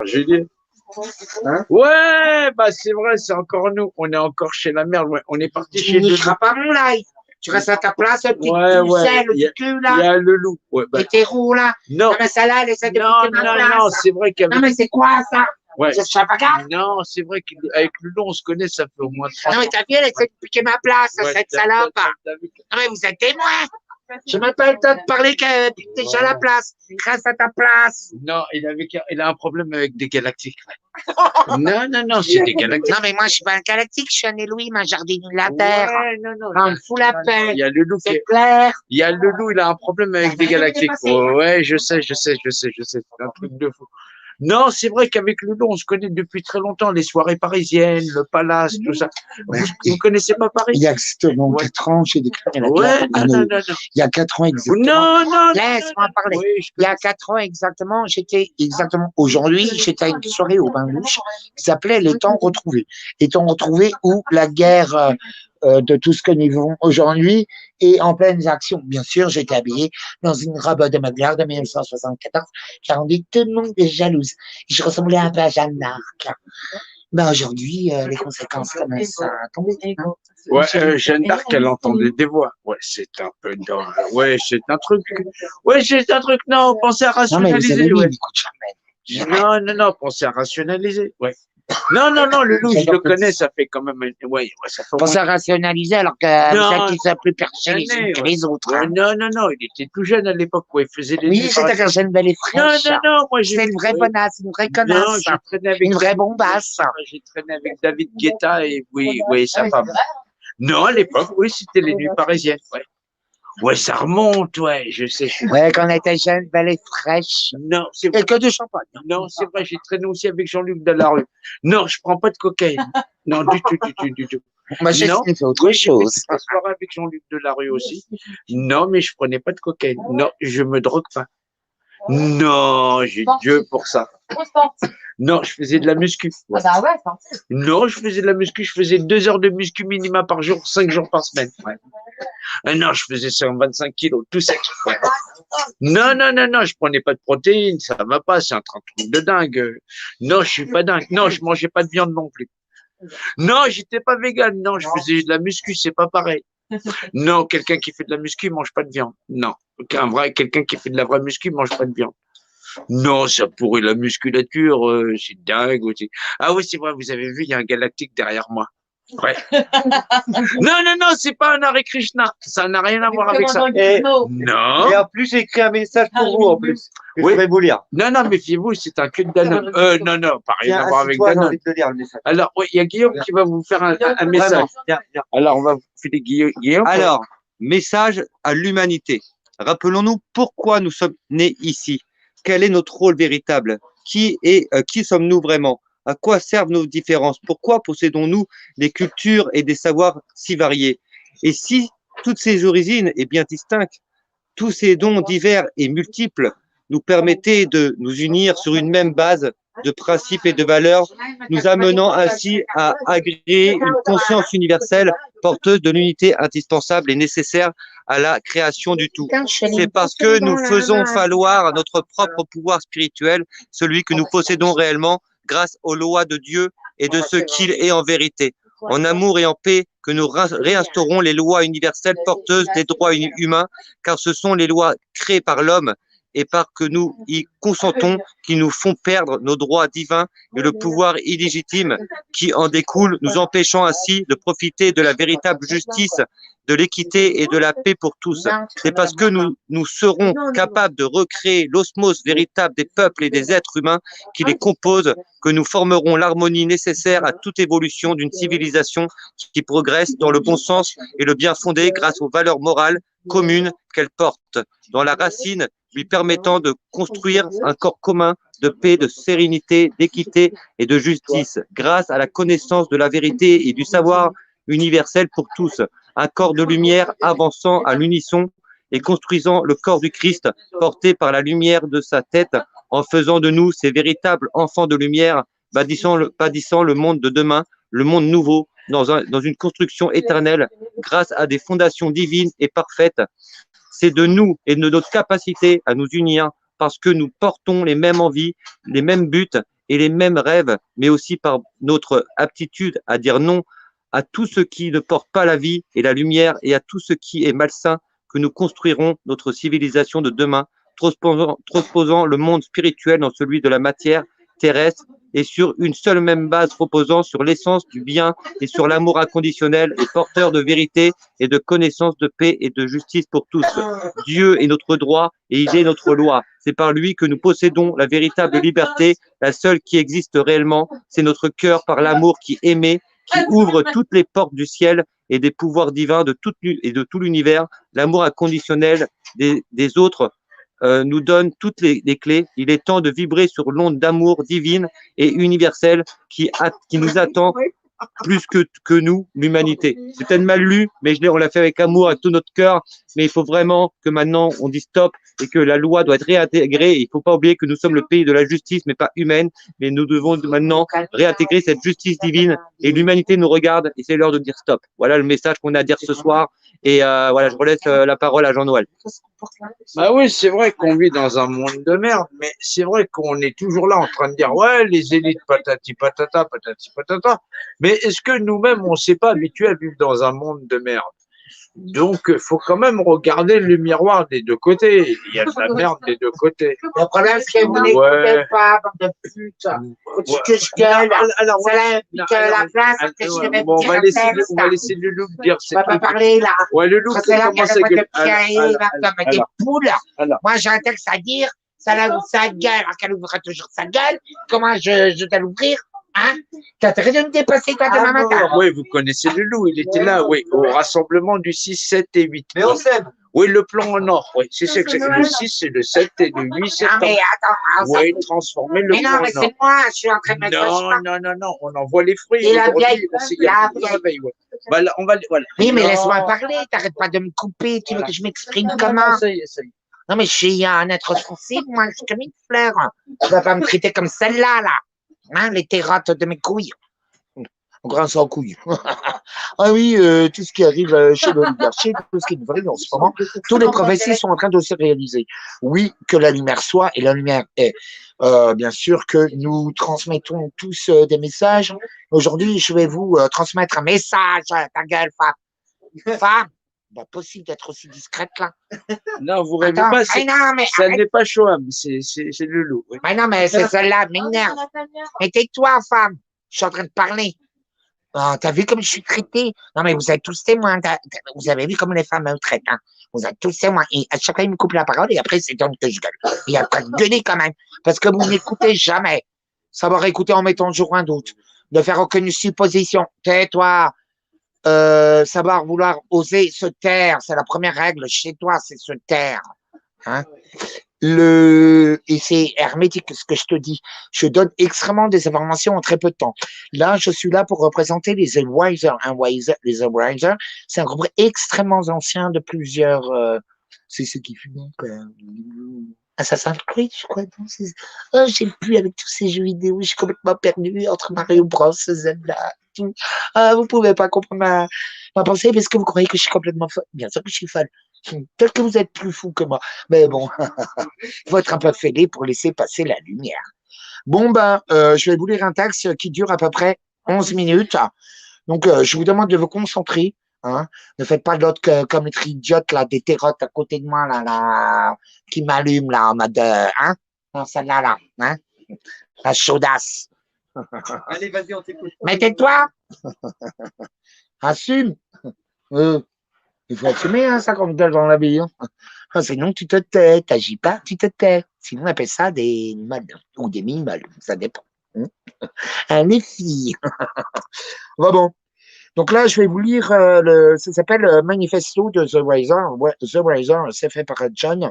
J'ai dit. Hein? Ouais, bah c'est vrai, c'est encore nous. On est encore chez la merde. Ouais. On est parti chez Tu le ne seras pas mon live. Tu restes à ta place, petit ouais, pucelle, ouais. le cul là. Il y a le loup. Ouais, bah. Et tes roues là. Non. Non, mais celle-là, elle essaie de piquer ma place. Non, c'est vrai qu'avec. Non, mais c'est quoi ça? Ouais. Je sais pas grave. Non, c'est vrai qu'avec le loup, on se connaît, ça fait au moins 30 ans. Non, mais ta fille, elle essaie de piquer ma place, cette salope. Non, mais vous êtes témoins. J'ai même pas le temps de parler que t'es déjà à la place. Reste à ta place. Non, il a un problème avec des galactiques. Non, c'est des galactiques. Non, mais moi, je suis pas un galactique, je suis un Louis, ma jardine de la Terre. Ouais, non. On me fout la paix. Il y a le loup c'est clair. Il y a le loup, il a un problème avec des galactiques. Ouais, je sais. C'est un truc de fou. Non, c'est vrai qu'avec le loup, on se connaît depuis très longtemps. Les soirées parisiennes, le palace, tout ça. Vous connaissez pas Paris? Il y a exactement 4 ans, j'ai déclaré la guerre. Ouais, non. Il y a 4 ans exactement. Non. Laisse-moi parler. Oui, il y a 4 ans exactement, aujourd'hui, j'étais à une soirée au bain douche qui s'appelait Les Temps Retrouvés. Les Temps Retrouvés où la guerre de tout ce que nous vivons aujourd'hui est en pleine action. Bien sûr, j'étais habillé dans une robe de Mugler de 1974 qui a rendu tout le monde jalouse. Je ressemblais un peu à Jeanne d'Arc. Ben aujourd'hui, les conséquences commencent à tomber. Hein. Ouais, Jeanne d'Arc, elle entendait des voix. Ouais, c'est un peu dans... Ouais, c'est un truc. Ouais, c'est un truc. Non, pensez à rationaliser. Non, mais vous avez mis une Charmaine. Non, pensez à rationaliser. Ouais. Non, le loup, je le connais, ça fait quand même. Ouais, ça fait. Pensez à rationaliser alors que vous êtes tous plus perchés les uns que les autres. Ouais, non, il était tout jeune à l'époque, ouais, il faisait des. Oui, c'était un jeune belle et fraîche. Non, moi j'ai. C'est une vraie bonasse, une vraie connasse. Une vraie bombasse. J'ai traîné avec David Guetta et oui, sa femme. Non, à l'époque, oui, c'était les nuits parisiennes, ouais. Ouais, ça remonte, ouais, je sais. Ouais, quand on était jeune, belle et fraîche. Non, c'est vrai. Et que de champagne. Non, c'est vrai, j'ai traîné aussi avec Jean-Luc Delarue. Non, je prends pas de cocaïne. Non, du tout. Moi, j'ai fait autre chose. Un soir avec Jean-Luc Delarue aussi. Non, mais je prenais pas de cocaïne. Non, je me drogue pas. Non, j'ai Dieu pour ça. Non, je faisais de la muscu. Ouais. Ah bah ouais, non, je faisais de la muscu. Je faisais 2 heures de muscu minima par jour, 5 jours par semaine. Ouais. Non, je faisais 125 kilos, tout sec. Ouais. Non, je prenais pas de protéines, ça va pas, c'est un truc de dingue. Non, je suis pas dingue. Non, je mangeais pas de viande non plus. Non, j'étais pas végane. Non, je faisais de la muscu, c'est pas pareil. Non, quelqu'un qui fait de la muscu mange pas de viande. Non, quelqu'un qui fait de la vraie muscu mange pas de viande. Non, ça pourrit la musculature, c'est dingue aussi. Ah oui, c'est vrai, vous avez vu, il y a un galactique derrière moi. Ouais. non, c'est pas un Hare Krishna. Ça n'a rien à voir avec ça. Non. Et en plus, j'ai écrit un message pour vous, en plus. Que je vais vous lire. Non, méfiez-vous, c'est un cul de Danone. Non, pas rien à voir avec Danone. Danone. Alors, oui, il y a Guillaume qui va vous faire un message. Viens. Alors, on va vous filer Guillaume. Alors, message à l'humanité. Rappelons-nous pourquoi nous sommes nés ici. Quel est notre rôle véritable? Qui sommes-nous vraiment? À quoi servent nos différences? Pourquoi possédons-nous des cultures et des savoirs si variés? Et si toutes ces origines et bien distinctes, tous ces dons divers et multiples nous permettaient de nous unir sur une même base de principes et de valeurs, nous amenant ainsi à agréer une conscience universelle porteuse de l'unité indispensable et nécessaire à la création du tout. C'est parce que nous faisons valoir notre propre pouvoir spirituel, celui que nous possédons réellement grâce aux lois de Dieu et de ce qu'il est en vérité. En amour et en paix, que nous réinstaurons les lois universelles porteuses des droits humains, car ce sont les lois créées par l'homme et par que nous y consentons qui nous font perdre nos droits divins et le pouvoir illégitime qui en découle, nous empêchant ainsi de profiter de la véritable justice, de l'équité et de la paix pour tous. C'est parce que nous serons capables de recréer l'osmose véritable des peuples et des êtres humains qui les composent que nous formerons l'harmonie nécessaire à toute évolution d'une civilisation qui progresse dans le bon sens et le bien fondé grâce aux valeurs morales communes qu'elle porte, dans la racine lui permettant de construire un corps commun de paix, de sérénité, d'équité et de justice, grâce à la connaissance de la vérité et du savoir universel pour tous, un corps de lumière avançant à l'unisson et construisant le corps du Christ porté par la lumière de sa tête, en faisant de nous ces véritables enfants de lumière, bâtissant le monde de demain, le monde nouveau, dans une construction éternelle, grâce à des fondations divines et parfaites. C'est de nous et de notre capacité à nous unir parce que nous portons les mêmes envies, les mêmes buts et les mêmes rêves, mais aussi par notre aptitude à dire non à tout ce qui ne porte pas la vie et la lumière et à tout ce qui est malsain, que nous construirons notre civilisation de demain, transposant le monde spirituel dans celui de la matière terrestre et sur une seule même base reposant sur l'essence du bien et sur l'amour inconditionnel et porteur de vérité et de connaissance de paix et de justice pour tous. Dieu est notre droit et il est notre loi. C'est par lui que nous possédons la véritable liberté, la seule qui existe réellement. C'est notre cœur par l'amour qui aimait, qui ouvre toutes les portes du ciel et des pouvoirs divins de tout l'univers. L'amour inconditionnel des autres nous donne toutes les clés. Il est temps de vibrer sur l'onde d'amour divine et universelle qui nous attend plus que nous, l'humanité. C'est peut-être mal lu, mais on l'a fait avec amour, avec tout notre cœur. Mais il faut vraiment que maintenant on dise stop et que la loi doit être réintégrée. Il ne faut pas oublier que nous sommes le pays de la justice, mais pas humaine. Mais nous devons maintenant réintégrer cette justice divine et l'humanité nous regarde et c'est l'heure de dire stop. Voilà le message qu'on a à dire ce soir. Et voilà, je relaisse la parole à Jean-Noël. Bah oui, c'est vrai qu'on vit dans un monde de merde, mais c'est vrai qu'on est toujours là en train de dire ouais, les élites patati patata, patati patata. Mais est-ce que nous-mêmes, on s'est pas habitué à vivre dans un monde de merde? Donc, il faut quand même regarder le miroir des deux côtés. Il y a de la merde des deux côtés. Le problème, c'est que vous n'écoutez pas, bande de pute. Faut que je gueule. Alors, C'est la place que je vais bon, dire un texte. on va laisser le loup dire. On va pas parler, là. Ouais, le loup, C'est là comment qu'il c'est y a que... comme des poules. alors. Moi, j'ai un texte à dire. Ça la ouvre sa gueule. Alors qu'elle ouvrira toujours sa gueule. Comment je dois l'ouvrir? Hein? T'as intérêt de me dépasser, toi, demain matin. Oui, vous connaissez le loup, il était là, oui, au rassemblement du 6, 7 et 8. Mais on s'aime. Oui, le plan au nord, oui. C'est le 6, c'est le 7 et le 8 Non, septembre. mais attends. Oui, transformer le Mais plan non, au mais nord. c'est moi. Je suis en train de mettre Non, on envoie les fruits. Et la Aujourd'hui, vieille, on sait qu'il y a beaucoup de réveil, ouais. Bah, là, on va, voilà. Oui, mais Non. laisse-moi parler. T'arrêtes pas de me couper. Tu veux que je m'exprime comment? Ça y est. Non, mais je suis un être sensible, moi, je suis comme une fleur. Tu vas pas me traiter comme celle-là, là. Hein, les terrottes de mes couilles. Grand sans couilles. Ah oui, tout ce qui arrive chez l'oligarchie, tout ce qui est vrai en ce moment, tous les prophéties sont en train de se réaliser. Oui, que la lumière soit, et la lumière est. Bien sûr que nous transmettons tous des messages. Aujourd'hui, je vais vous transmettre un message à ta gueule, femme. Femme, pas possible d'être aussi discrète, là. Non, vous rêvez Attends, pas, ça arrête. n'est pas Shoam, c'est le loup. Oui. Mais non, mais c'est celle-là, m'énerve. Mais tais-toi, femme. Je suis en train de parler. Oh, t'as vu comme je suis traité? Non, mais vous êtes tous témoins. Vous avez vu comme les femmes me traitent, hein? Vous êtes tous témoins. Et à chaque fois, ils me coupent la parole et après, c'est donc que je gueule. Et après, gueuler quand même. Parce que vous n'écoutez jamais. Savoir écouter en mettant jour un doute. Ne faire aucune supposition. Tais-toi. Savoir vouloir oser se taire. C'est la première règle chez toi, c'est se taire. Hein? Et c'est hermétique ce que je te dis. Je donne extrêmement des informations en très peu de temps. Là, je suis là pour représenter les Wise. Les Wise, c'est un groupe extrêmement ancien de plusieurs. C'est ceux qui fument. Assassin's Creed, je crois. Oh, j'ai plus avec tous ces jeux vidéo. Je suis complètement perdu entre Mario Bros, Zelda. Tout. Ah, vous pouvez pas comprendre ma pensée parce que vous croyez que je suis complètement folle. Bien sûr que je suis folle. Peut-être que vous êtes plus fou que moi. Mais bon, il faut être un peu fêlé pour laisser passer la lumière. Bon, je vais vous lire un texte qui dure à peu près 11 minutes. Donc, je vous demande de vous concentrer. Hein. Ne faites pas l'autre comme être idiote, là, des terrottes à côté de moi, là, qui m'allument, là, en mode, hein. Non, celle-là, là, hein. La chaudasse. Allez, vas-y, on t'écoute. Mais tais-toi. Assume. Il faut assumer, hein, ça, comme dans la vie. Hein. Sinon, tu te tais. T'agis pas, tu te tais. Sinon, on appelle ça des molles ou des mini-molles. Ça dépend. Les filles. Bon. Donc là, je vais vous lire, ça s'appelle Manifesto de The Riser. Ouais, The Riser, c'est fait par John.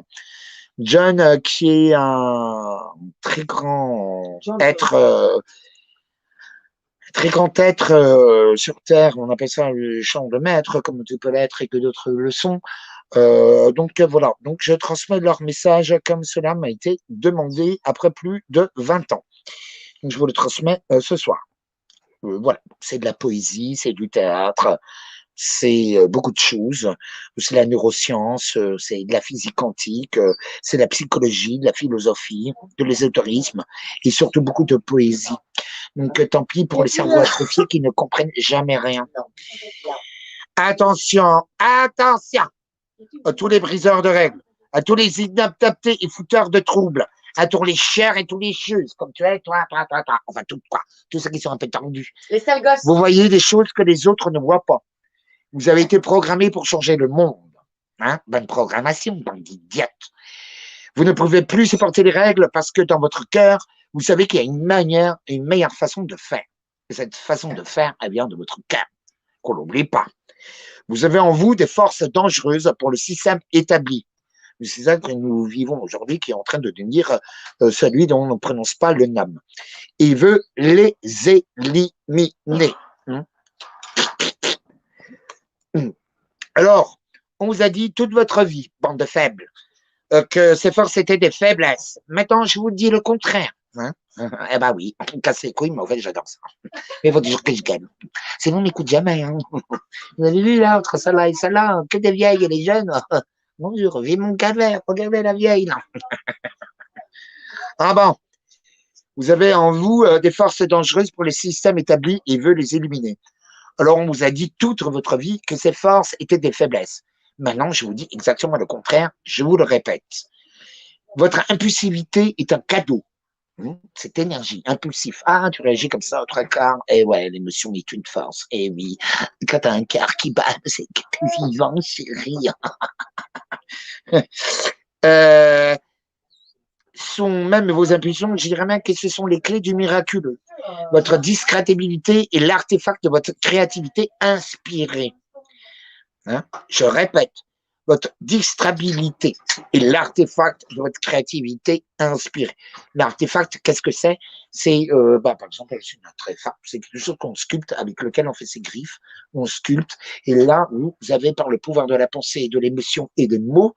John, qui est un très grand être, sur Terre. On appelle ça le champ de maître, comme tu peux l'être et que d'autres le sont. Donc voilà. Donc je transmets leur message comme cela m'a été demandé après plus de 20 ans. Donc je vous le transmets ce soir. Voilà, c'est de la poésie, c'est du théâtre. c'est beaucoup de choses. C'est la neuroscience, c'est de la physique quantique, c'est la psychologie, de la philosophie, de l'ésotérisme et surtout beaucoup de poésie. Donc, tant pis pour les cerveaux atrophiés qui ne comprennent jamais rien. Attention, attention à tous les briseurs de règles, à tous les inadaptés et fouteurs de troubles, à tous les chers et tous les choses, comme tu es, toi, enfin tout quoi, tous ceux qui sont un peu tendus. Les sales gosses. Vous voyez des choses que les autres ne voient pas. Vous avez été programmé pour changer le monde. Hein? Bonne programmation, bande d'idiotes. Vous ne pouvez plus supporter les règles parce que dans votre cœur, vous savez qu'il y a une meilleure façon de faire. Et cette façon de faire, elle vient de votre cœur, qu'on l'oublie pas. Vous avez en vous des forces dangereuses pour le système établi. C'est ça que nous vivons aujourd'hui, qui est en train de devenir celui dont on ne prononce pas le nom. Et il veut les éliminer. Alors, on vous a dit toute votre vie, bande de faibles, que ces forces étaient des faiblesses. Maintenant, je vous dis le contraire. Hein? Eh ben oui, on casse les couilles, mais en fait, j'adore ça. Mais il faut toujours que je gagne. Sinon, on n'écoute jamais. Hein. Vous avez vu là, entre celle-là et celle-là, que des vieilles et les jeunes. Bonjour, vive mon calvaire, regardez la vieille là. Ah bon, vous avez en vous des forces dangereuses pour les systèmes établis et veut les éliminer. Alors, on vous a dit toute votre vie que ces forces étaient des faiblesses. Maintenant, je vous dis exactement le contraire, je vous le répète. Votre impulsivité est un cadeau. Cette énergie impulsive. Ah, tu réagis comme ça au trois quarts. Eh ouais, l'émotion est une force. Eh oui, quand t'as un cœur qui bat, c'est que t'es vivant, chérie. Sont même vos impulsions, je dirais même que ce sont les clés du miraculeux. Votre discrédibilité est l'artefact de votre créativité inspirée. Hein? Je répète, votre distrabilité est l'artefact de votre créativité inspirée. L'artefact, qu'est-ce que c'est? C'est, par exemple, c'est un artefact, c'est quelque chose qu'on sculpte, avec lequel on fait ses griffes, on sculpte, et là, vous avez, par le pouvoir de la pensée, de l'émotion et des mots,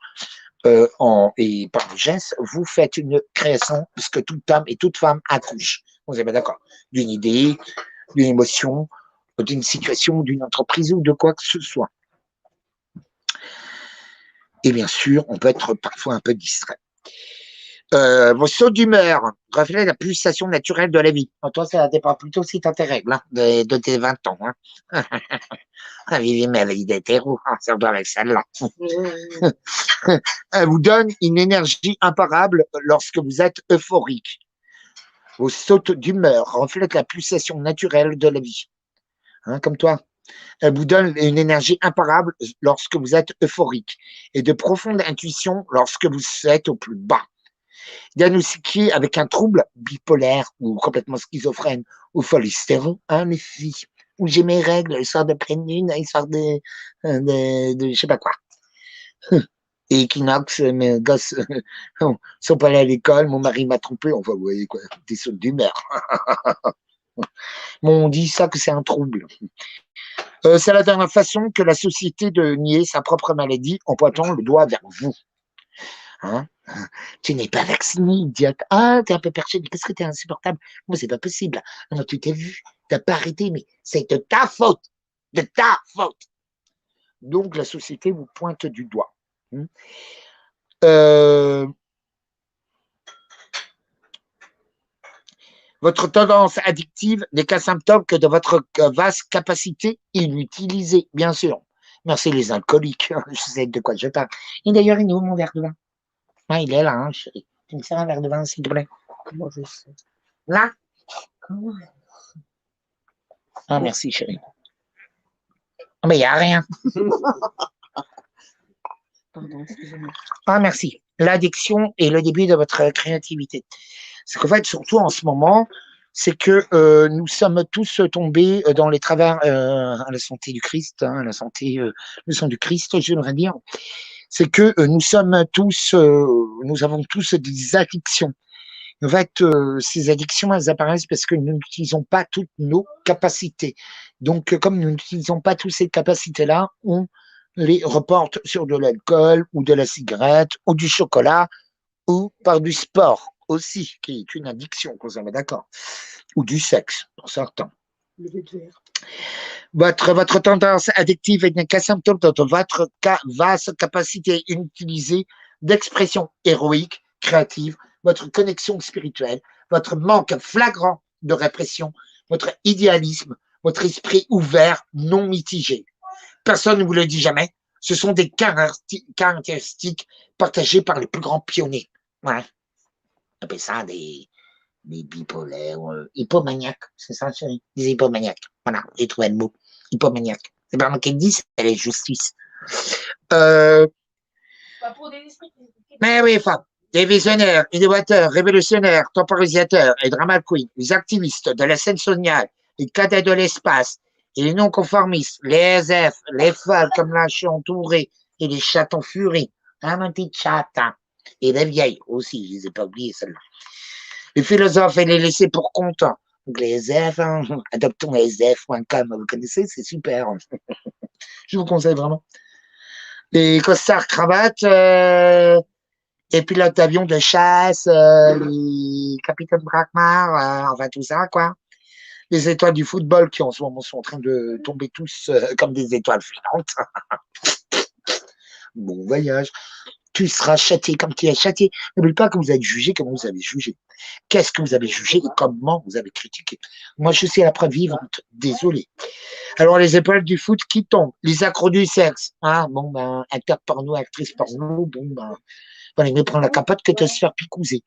et par le geste, vous faites une création, puisque toute homme et toute femme accouche. Vous êtes d'accord? D'une idée, d'une émotion, d'une situation, d'une entreprise ou de quoi que ce soit. Et bien sûr, on peut être parfois un peu distrait. Vos sauts d'humeur reflètent la pulsation naturelle de la vie. Toi, ça dépend plutôt si tu as tes règles, hein, de tes 20 ans. Hein. Ah, vivez ma vie d'hétéro, hein, ça doit avec celle-là. Elle vous donne une énergie imparable lorsque vous êtes euphorique. Vos sautes d'humeur reflètent la pulsation naturelle de la vie. Hein, comme toi. Elle vous donne une énergie imparable lorsque vous êtes euphorique et de profonde intuition lorsque vous êtes au plus bas. Diagnostiqué avec un trouble bipolaire ou complètement schizophrène ou folie stéro, hein, les filles, où j'ai mes règles, ils sortent de pleine lune, ils sortent de je sais pas quoi. Et Equinox, mes gosses sont pas allés à l'école, mon mari m'a trompé, enfin, vous voyez quoi, des sautes d'humeur. On dit ça que c'est un trouble. C'est la dernière façon que la société de nier sa propre maladie en pointant le doigt vers vous. Hein? Tu n'es pas vacciné, idiote. Ah, t'es un peu perché, mais qu'est-ce que t'es insupportable? Moi, c'est pas possible. Non, tu t'es vu, t'as pas arrêté, mais c'est de ta faute. De ta faute. Donc, la société vous pointe du doigt. Votre tendance addictive n'est qu'un symptôme que de votre vaste capacité inutilisée, bien sûr. Merci les alcooliques, je sais de quoi je parle. Et d'ailleurs, il est où mon verre de vin? Ah, il est là, hein, chérie. Tu me sers un verre de vin, s'il te plaît? Comment je sais? Là? Comment? Ah, merci, chérie. Ah, mais il n'y a rien. Pardon, excusez-moi. Ah, merci. L'addiction est le début de votre créativité. C'est qu'en fait, surtout en ce moment, c'est que nous sommes tous tombés dans les travers à la santé du Christ, hein, à la santé, le sang du Christ, j'aimerais dire. C'est que nous sommes tous, nous avons tous des addictions. En fait, ces addictions, elles apparaissent parce que nous n'utilisons pas toutes nos capacités. Donc, comme nous n'utilisons pas toutes ces capacités-là, on les reporte sur de l'alcool ou de la cigarette ou du chocolat ou par du sport aussi, qui est une addiction, qu'on est d'accord, ou du sexe, pour certains. Votre tendance addictive est qu'un symptôme de votre vaste capacité inutilisée d'expression héroïque, créative, votre connexion spirituelle, votre manque flagrant de répression, votre idéalisme, votre esprit ouvert, non mitigé. Personne ne vous le dit jamais. Ce sont des caractéristiques partagées par les plus grands pionniers. Ouais. On appelle ça des bipolaires, hypomaniaques. C'est ça, chérie? Des hypomaniaques. Voilà, j'ai trouvé le mot. Hypomaniaque. C'est pas moi qui le dis, c'est la justice. Mais oui, femmes, des visionnaires, innovateurs, révolutionnaires, temporisateurs et drama queens, les activistes de la scène sociale, les cadets de l'espace et les non-conformistes, les SF, les folles comme la chien entourée et les chatons furies. Hein, mon petit chat, hein. Et les vieilles aussi, je les ai pas oubliées, celles-là. Les philosophes et les laissés pour compte. Donc les SF, hein, adoptons SF.com, vous connaissez, c'est super. Je vous conseille vraiment. Les costards cravates, les pilotes d'avion de chasse, les capitaines Brackmar, enfin tout ça, quoi. Les étoiles du football qui en ce moment sont en train de tomber tous comme des étoiles filantes. Bon voyage. Tu seras châtié comme tu es châtié. N'oublie pas que vous êtes jugé comme vous avez jugé. Qu'est-ce que vous avez jugé et comment vous avez critiqué. Moi, je suis la preuve vivante. Désolé. Alors, les épaules du foot qui tombent. Les accros du sexe. Hein, bon, ben, acteur porno, actrice porno. Bon, ben, valait mieux prendre la capote que de se faire picouser.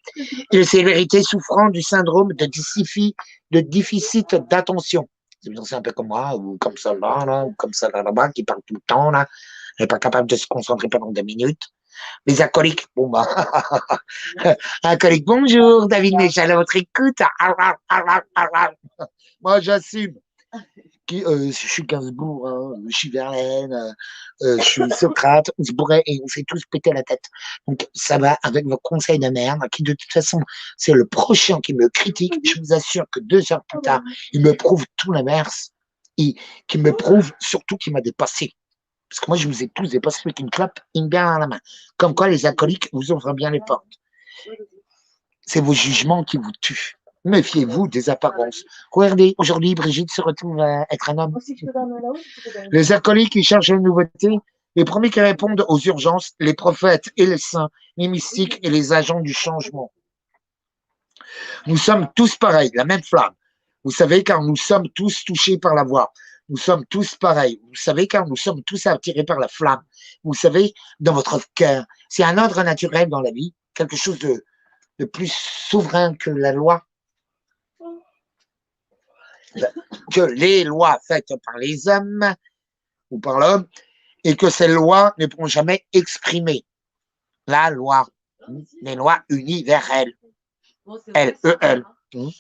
Et les célébrités souffrant du syndrome de déficit d'attention. C'est un peu comme moi, ou comme ça là, ou comme ça là-bas, qui parle tout le temps, là. Elle n'est pas capable de se concentrer pendant 2 minutes. Les alcooliques, bon bah, alcoolique, bonjour, David Méchal à votre écoute. Moi, j'assume. Je suis Gainsbourg, hein, je suis Verlaine, je suis Socrate, on se bourrait et on s'est tous pété la tête. Donc, ça va avec vos conseils de merde, qui de toute façon, c'est le prochain qui me critique. Je vous assure que 2 heures plus tard, il me prouve tout l'inverse et qui me prouve surtout qu'il m'a dépassé. Parce que moi, je vous ai tous dépassé avec une clope, une bière à la main. Comme quoi, les alcooliques vous ouvrent bien les portes. C'est vos jugements qui vous tuent. Méfiez-vous des apparences. Regardez, aujourd'hui, Brigitte se retrouve à être un homme. Les alcooliques qui cherchent la nouveauté, les premiers qui répondent aux urgences, les prophètes et les saints, les mystiques et les agents du changement. Nous sommes tous pareils, la même flamme. Vous savez, car nous sommes tous touchés par la voix. Nous sommes tous pareils. Vous savez, car nous sommes tous attirés par la flamme. Vous savez, dans votre cœur, c'est un ordre naturel dans la vie, quelque chose de plus souverain que la loi. Que les lois faites par les hommes ou par l'homme, et que ces lois ne pourront jamais exprimer la loi, les lois universelles. L-E-L. De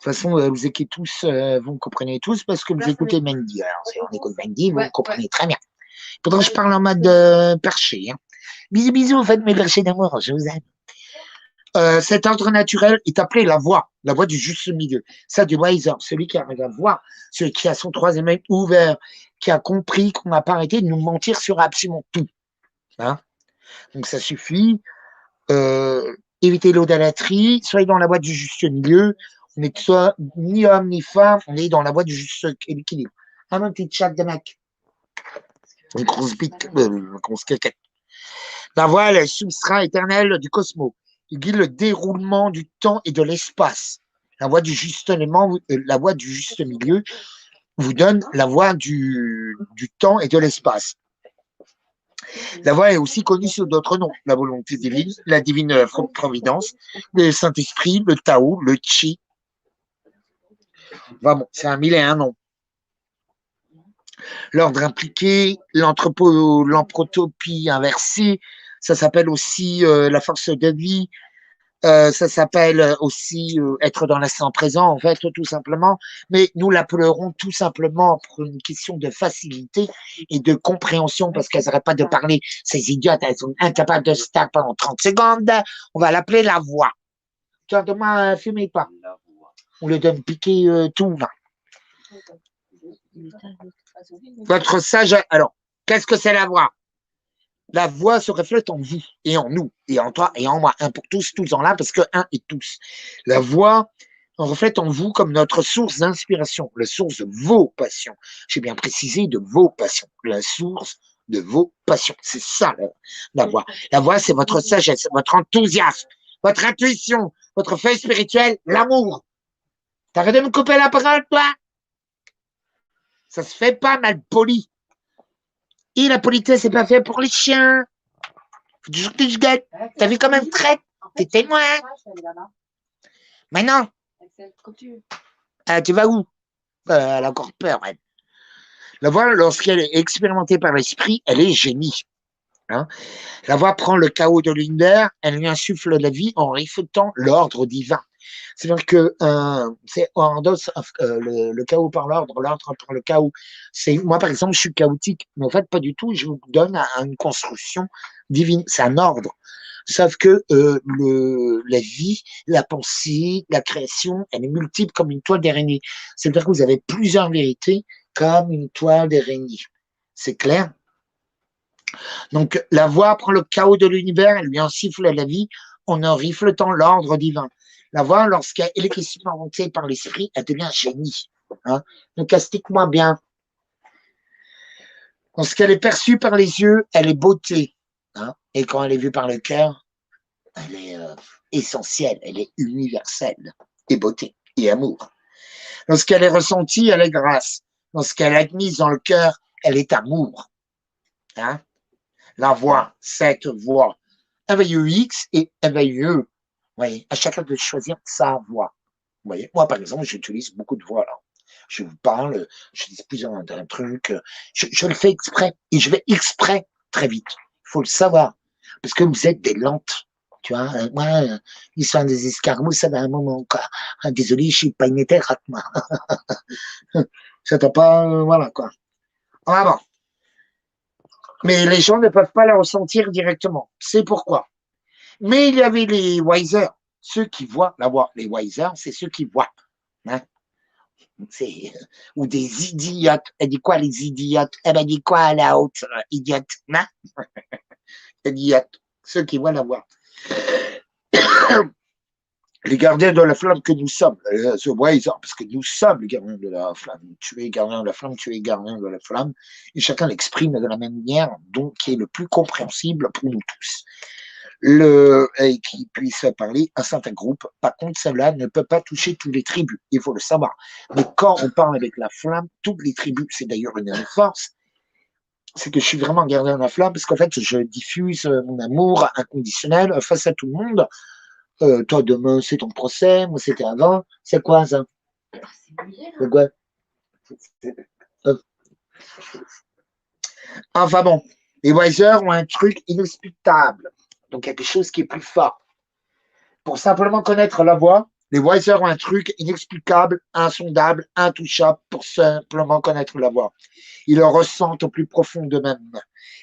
toute façon, vous écoutez tous, vous me comprenez tous parce que vous écoutez Mendy. Alors, si on écoute Mendy, vous me comprenez très bien. Pourtant, je parle en mode perché. Hein. Bisous, bisous, faites mes perchés d'amour, je vous aime. Cet ordre naturel est appelé la voie du juste milieu. Ça, du Weiser, celui qui arrive à voir, celui qui a son 3e œil ouvert, qui a compris qu'on n'a pas arrêté de nous mentir sur absolument tout. Hein. Donc, ça suffit. Évitez l'odolâtrie, soyez dans la voie du juste milieu. On n'est soit ni homme ni femme, on est dans la voie du juste équilibre. Ah, mon petit chat de mec. Une grosse bite, une grosse caquette. La voie est le substrat éternel du cosmos. Il guide le déroulement du temps et de l'espace. La voie du juste milieu vous donne la voie du temps et de l'espace. La voie est aussi connue sous d'autres noms. La volonté divine, la divine providence, le Saint-Esprit, le Tao, le Chi. Enfin bon, c'est 1001 noms. L'ordre impliqué, l'anthropotopie inversée, ça s'appelle aussi la force de vie, ça s'appelle aussi être dans l'instant présent, en fait, tout simplement. Mais nous l'appellerons tout simplement pour une question de facilité et de compréhension, parce qu'elles n'arrêtent pas de parler. Ces idiotes, elles sont incapables de se taire pendant 30 secondes. On va l'appeler la voix. Tu vois, demain, fumez pas. On lui donne piquer tout, là. Votre sage. Alors, qu'est-ce que c'est la voix? La voix se reflète en vous et en nous et en toi et en moi. Un pour tous, tous en l'un, parce que un et tous. La voix, On reflète en vous comme notre source d'inspiration, la source de vos passions. J'ai bien précisé de vos passions, la source de vos passions. C'est ça la voix. La voix, c'est votre sagesse, votre enthousiasme, votre intuition, votre feuille spirituelle, l'amour. T'arrêtes de me couper la parole, toi? Ça se fait pas mal poli. Et la politesse, c'est pas fait pour les chiens. Faut toujours que tu gueules. T'as vu comment elle me traite? T'es témoin. Maintenant. Tu vas où? Elle a encore peur, elle. La voix, lorsqu'elle est expérimentée par l'esprit, elle est génie. Hein? La voix prend le chaos de l'univers, elle lui insuffle la vie en réfutant l'ordre divin. C'est-à-dire que c'est le chaos par l'ordre par le chaos. Moi, par exemple, je suis chaotique, mais en fait, pas du tout. Je vous donne une construction divine. C'est un ordre. Sauf que la vie, la pensée, la création, elle est multiple comme une toile d'araignée. C'est-à-dire que vous avez plusieurs vérités comme une toile d'araignée. C'est clair? Donc, la voix prend le chaos de l'univers, elle lui insuffle la vie en en reflétant l'ordre divin. La voix, lorsqu'elle est expérimentée par l'esprit, elle devient génie. Hein? Donc, explique-moi bien. Lorsqu'elle est perçue par les yeux, elle est beauté. Hein? Et quand elle est vue par le cœur, elle est essentielle, elle est universelle. Et beauté, et amour. Lorsqu'elle est ressentie, elle est grâce. Lorsqu'elle est admise dans le cœur, elle est amour. Hein? La voix, cette voix. X et E. Vous voyez, à chacun de choisir sa voix. Vous voyez, moi, par exemple, j'utilise beaucoup de voix là. Je vous parle, je dis plusieurs trucs. Je le fais exprès. Et je vais exprès très vite. Il faut le savoir. Parce que vous êtes des lentes. Tu vois, moi, ils sont des escargots, ça va un moment, quoi. Désolé, je suis pas une éther, moi. Ça t'a pas, voilà, quoi. Ah bon. Mais les gens ne peuvent pas la ressentir directement. C'est pourquoi. Mais il y avait les Wisers, ceux qui voient la voix. Les Wisers, c'est ceux qui voient. Hein? Ou des idiotes. Elle dit quoi, les idiotes? Elle m'a dit quoi, la haute idiote? Hein? Idiote. Ceux qui voient la voix. Les gardiens de la flamme que nous sommes, ce Wiser, parce que nous sommes les gardiens de la flamme. Tu es gardien de la flamme, tu es gardien de la flamme. Et chacun l'exprime de la même manière, donc qui est le plus compréhensible pour nous tous. Et qui puisse parler à certains groupes. Par contre, cela ne peut pas toucher toutes les tribus, il faut le savoir. Mais quand on parle avec la flamme, toutes les tribus, c'est d'ailleurs une force, c'est que je suis vraiment gardien de la flamme, parce qu'en fait, je diffuse mon amour inconditionnel face à tout le monde. Toi, demain, c'est ton procès, moi, c'était avant. C'est quoi, ça? C'est quoi? Enfin bon, les Wisers ont un truc inexplicable. Donc, quelque chose qui est plus fort. Pour simplement connaître la voix, les Wisers ont un truc inexplicable, insondable, intouchable pour simplement connaître la voix. Ils le ressentent au plus profond d'eux-mêmes.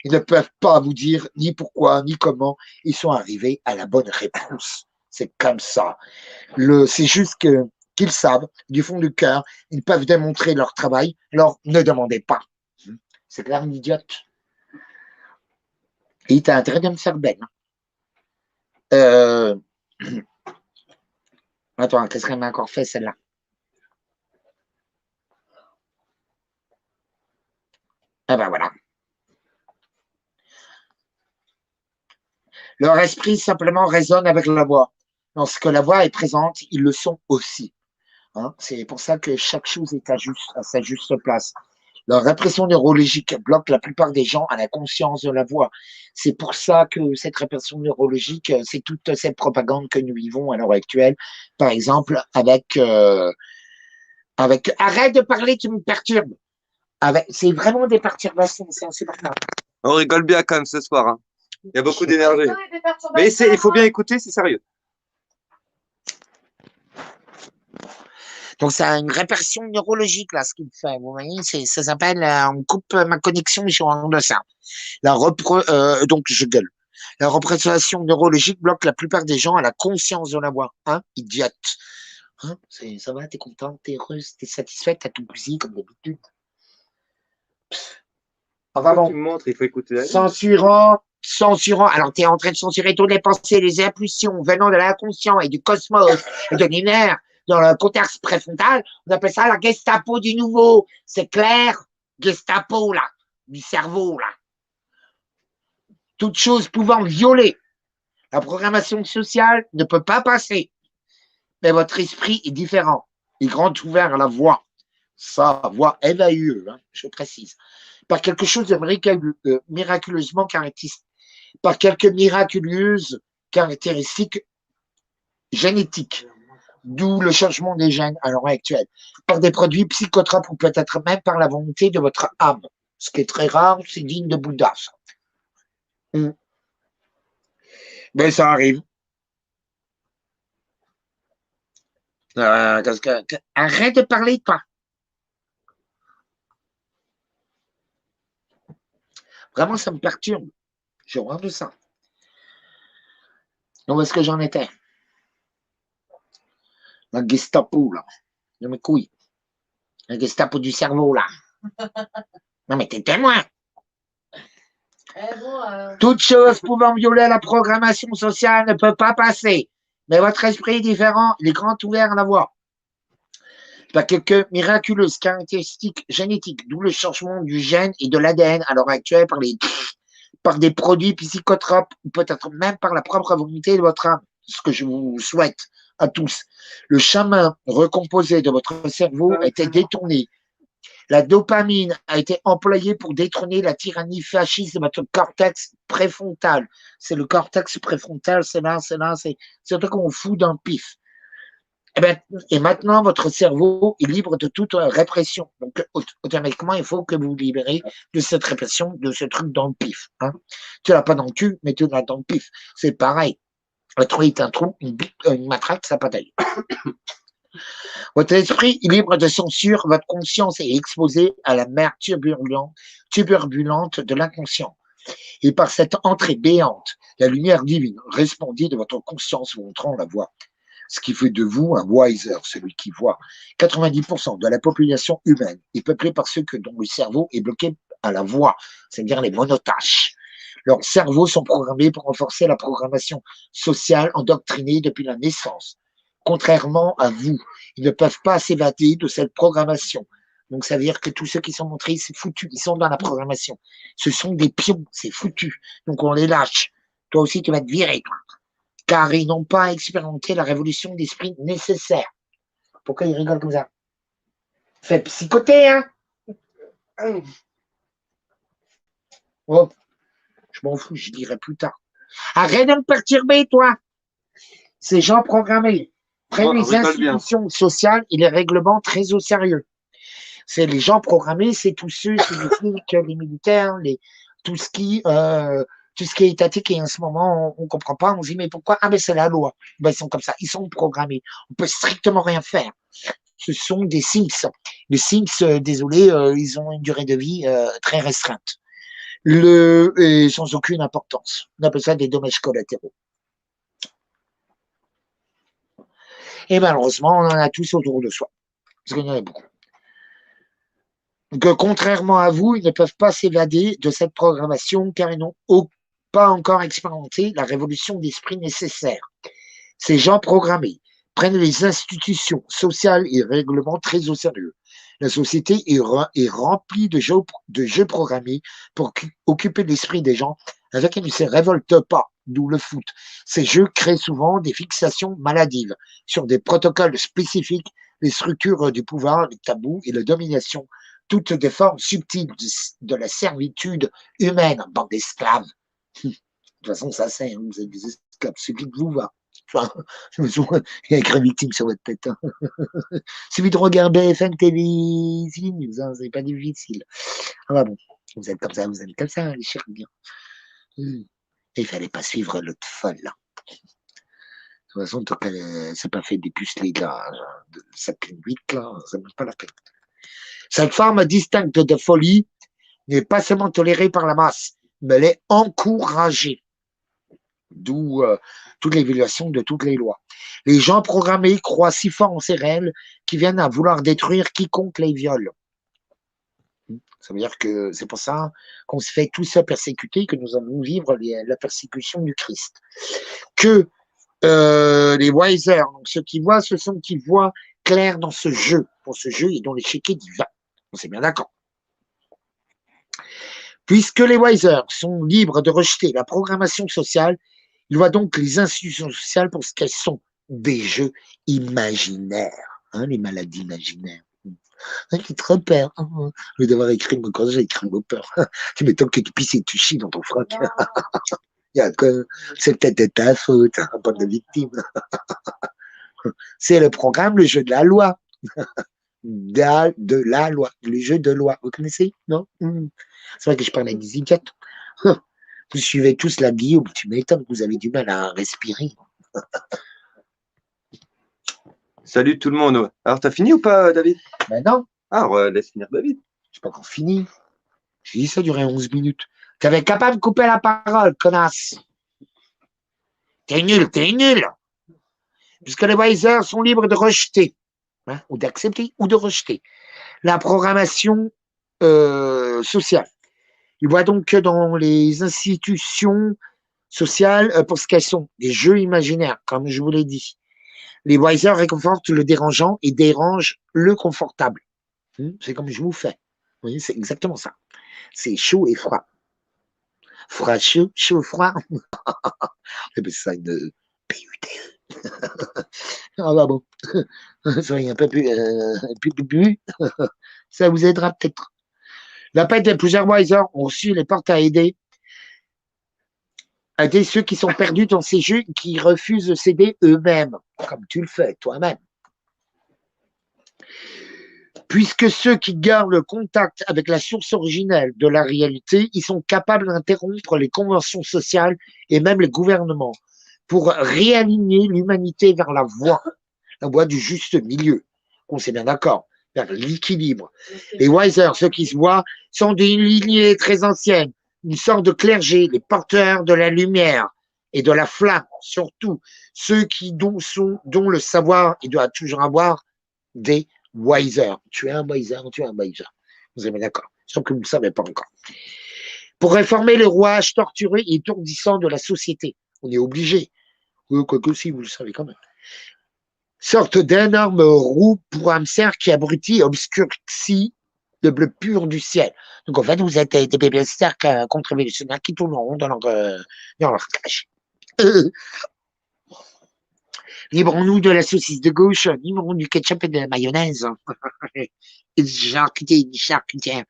Ils ne peuvent pas vous dire ni pourquoi, ni comment ils sont arrivés à la bonne réponse. C'est comme ça. C'est juste qu'ils savent, du fond du cœur, ils peuvent démontrer leur travail, alors ne demandez pas. C'est clair, une idiote. Et tu as intérêt de me faire belle. Attends, qu'est-ce qu'elle m'a encore fait, celle-là? Ah ben voilà. Leur esprit simplement résonne avec la voix. Lorsque la voix est présente, ils le sont aussi. Hein? C'est pour ça que chaque chose est à sa juste place. Leur répression neurologique bloque la plupart des gens à la conscience de la voix. C'est pour ça que cette répression neurologique, c'est toute cette propagande que nous vivons à l'heure actuelle. Par exemple, avec arrête de parler, tu me perturbes. C'est vraiment des perturbations, c'est insupportable. On rigole bien quand même ce soir. Hein. Il y a beaucoup d'énergie. Mais il faut bien écouter, c'est sérieux. Donc, c'est une répression neurologique, là, ce qu'il fait. Vous voyez, ça s'appelle, on coupe ma connexion, je suis en de ça. Donc, je gueule. La représentation neurologique bloque la plupart des gens à la conscience de la voix. Hein, idiote. Hein, ça va, t'es content, t'es heureuse, t'es satisfaite, t'as tout bousillé comme d'habitude. Enfin bon. Tu me montres, il faut écouter. Censurant. Alors, tu es en train de censurer toutes les pensées, les impulsions venant de l'inconscient et du cosmos et de l'univers. dans le cortex préfrontal, on appelle ça la Gestapo du nouveau. C'est clair? Gestapo, là, du cerveau, là. Toute chose pouvant violer la programmation sociale ne peut pas passer. Mais votre esprit est différent. Il est grand ouvert à la voix. Ça, voix LAUE, hein, je précise. Par quelque chose de miraculeusement caractéristique. Par quelques miraculeuses caractéristiques génétiques. D'où le changement des gènes à l'heure actuelle. Par des produits psychotropes ou peut-être même par la volonté de votre âme. Ce qui est très rare, c'est digne de Bouddha. Mais ça arrive. Arrête de parler, toi. Vraiment, ça me perturbe. J'ai horreur de ça. Donc, où est-ce que j'en étais? La Gestapo, là. De mes couilles. La Gestapo du cerveau, là. Non, mais t'es témoin. Toute chose pouvant violer la programmation sociale ne peut pas passer. Mais votre esprit est différent, il est grand ouvert à la voix. Par quelques miraculeuses caractéristiques génétiques, d'où le changement du gène et de l'ADN à l'heure actuelle par des produits psychotropes ou peut-être même par la propre volonté de votre âme, ce que je vous souhaite à tous. Le chemin recomposé de votre cerveau a été détourné. La dopamine a été employée pour détrôner la tyrannie fasciste de votre cortex préfrontal. C'est le cortex préfrontal, c'est là, c'est un truc qu'on fout dans le pif. Et maintenant, votre cerveau est libre de toute répression. Donc, automatiquement, il faut que vous vous libérez de cette répression, de ce truc dans le pif. Hein. Tu l'as pas dans le cul, mais tu l'as dans le pif. C'est pareil. Un trou est un trou, une matraque, ça pataille. Votre esprit est libre de censure, votre conscience est exposée à la mer turbulente de l'inconscient. Et par cette entrée béante, la lumière divine resplendit de votre conscience vous montrant la voie. Ce qui fait de vous un wiser, celui qui voit. 90% de la population humaine est peuplée par ceux dont le cerveau est bloqué à la voix, c'est-à-dire les monotaches. Leurs cerveaux sont programmés pour renforcer la programmation sociale endoctrinée depuis la naissance. Contrairement à vous, ils ne peuvent pas s'évader de cette programmation. Donc, ça veut dire que tous ceux qui sont montrés, c'est foutu. Ils sont dans la programmation. Ce sont des pions, c'est foutu. Donc, on les lâche. Toi aussi, tu vas te virer, toi. Car ils n'ont pas expérimenté la révolution d'esprit nécessaire. Pourquoi ils rigolent comme ça? Fait psychoter, hein? Oh, je m'en fous, je dirai plus tard. Arrête de me perturber, toi! Ces gens programmés prennent les institutions sociales et les règlements très au sérieux. C'est les gens programmés, c'est tous ceux, c'est les flics, les militaires, tout ce qui est étatique et en ce moment, on ne comprend pas. On se dit, mais pourquoi? Ah, mais c'est la loi. Ben, ils sont comme ça, ils sont programmés. On peut strictement rien faire. Ce sont des Sims. Les Sims, désolé, ils ont une durée de vie très restreinte. Et sans aucune importance. On appelle ça des dommages collatéraux. Et malheureusement, on en a tous autour de soi. Parce qu'il y en a beaucoup. Donc, contrairement à vous, ils ne peuvent pas s'évader de cette programmation car ils n'ont pas encore expérimenté la révolution d'esprit nécessaire. Ces gens programmés prennent les institutions sociales et règlements très au sérieux. La société est remplie de jeux programmés pour occuper l'esprit des gens avec qui ils ne se révoltent pas, d'où le foot. Ces jeux créent souvent des fixations maladives sur des protocoles spécifiques, les structures du pouvoir, les tabous et la domination, toutes des formes subtiles de la servitude humaine, bande d'esclaves. De toute façon, ça c'est, hein, vous êtes des esclaves, c'est qui vous va. Enfin, il y a écrit victime sur votre tête. Hein. Suffit de regarder BFM TV, hein, c'est pas difficile. Ah bah bon, vous êtes comme ça, les chers bien. Il fallait pas suivre l'autre folle là. De toute façon, tant qu'elle s'est pas fait dépuceler là, de 7-8 là, ça ne vaut pas la peine. Cette forme distincte de folie n'est pas seulement tolérée par la masse, mais elle est encouragée. D'où toute l'évaluation de toutes les lois. Les gens programmés croient si fort en ces règles qu'ils viennent à vouloir détruire quiconque les viole. Ça veut dire que c'est pour ça qu'on se fait tous persécuter, que nous allons vivre la persécution du Christ. Que Les Wiser, donc ceux qui voient, ce sont qui voient clair dans ce jeu, pour ce jeu et dont l'échiquier divin. On s'est bien d'accord. Puisque les Wiser sont libres de rejeter la programmation sociale, ils voient donc les institutions sociales pour ce qu'elles sont, des jeux imaginaires, hein, les maladies imaginaires. Qui te repère. Au lieu d'avoir écrit quand j'ai écrit mot peur. Tu m'étonnes que tu pisses et tu chies dans ton froc. C'est peut-être ta faute, hein, pas de victime. C'est le programme, le jeu de la loi. De la loi, le jeu de loi. Vous connaissez? Non? C'est vrai que je parle avec des idiotes. Vous suivez tous la Guillaume, tu m'étonnes que vous avez du mal à respirer. Salut tout le monde. Alors, t'as fini ou pas, David? Ben non, Alors, laisse finir David. j'ai pas encore fini. J'ai dit ça durait 11 minutes. T'avais capable de couper la parole, connasse. T'es nul, t'es nul. Puisque les Wisers sont libres de rejeter, hein, ou d'accepter, ou de rejeter la programmation sociale. Ils voient donc que dans les institutions sociales, pour ce qu'elles sont, des jeux imaginaires, comme je vous l'ai dit. Les Wisers réconfortent le dérangeant et dérangent le confortable. C'est comme je vous fais. Vous voyez, c'est exactement ça. C'est chaud et froid. Froid, chaud, chaud, froid. C'est ça une PUTE. Ah bah bon. Soyez un peu plus, ça vous aidera peut-être. La paix de plusieurs Wisers ont reçu les portes à aider ceux qui sont perdus dans ces jeux, qui refusent de céder eux-mêmes, comme tu le fais toi-même. Puisque ceux qui gardent le contact avec la source originelle de la réalité, ils sont capables d'interrompre les conventions sociales et même les gouvernements pour réaligner l'humanité vers la voie du juste milieu. On s'est bien d'accord, vers l'équilibre. Les Wisers, ceux qui se voient, sont des lignées très anciennes, une sorte de clergé, les porteurs de la lumière et de la flamme, surtout ceux qui dont le savoir, il doit toujours avoir des Wiser. Tu es un Wiser, tu es un Wiser. Vous êtes d'accord? Sauf que vous ne le savez pas encore. Pour réformer le rouage torturé et étourdissant de la société, on est obligé. Quoique si, vous le savez quand même. Sorte d'énorme roue pour hamster qui abrutit et obscurcit le bleu pur du ciel. Donc en fait, vous êtes des bébés contre-révolutionnaires qui tournent en rond dans leur cage. Livrons-nous de la saucisse de gauche, livrons du ketchup et de la mayonnaise. Et charcutière.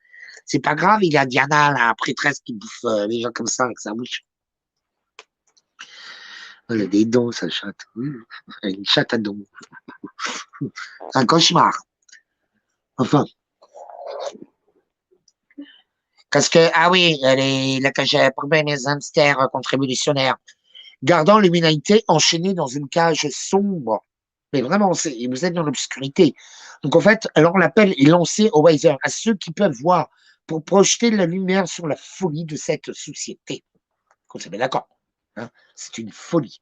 C'est pas grave, il y a Diana, la prêtresse, qui bouffe les gens comme ça avec sa bouche. Elle a des dents, sa chatte. Elle a une chatte à dents. Un cauchemar. Enfin. Parce que, ah oui, la cage pour les hamsters contre-révolutionnaires. Gardant l'humanité enchaînée dans une cage sombre. Mais vraiment, vous êtes dans l'obscurité. Donc en fait, alors l'appel est lancé aux Wisers, à ceux qui peuvent voir, pour projeter la lumière sur la folie de cette société. On s'est bien d'accord. Hein, c'est une folie.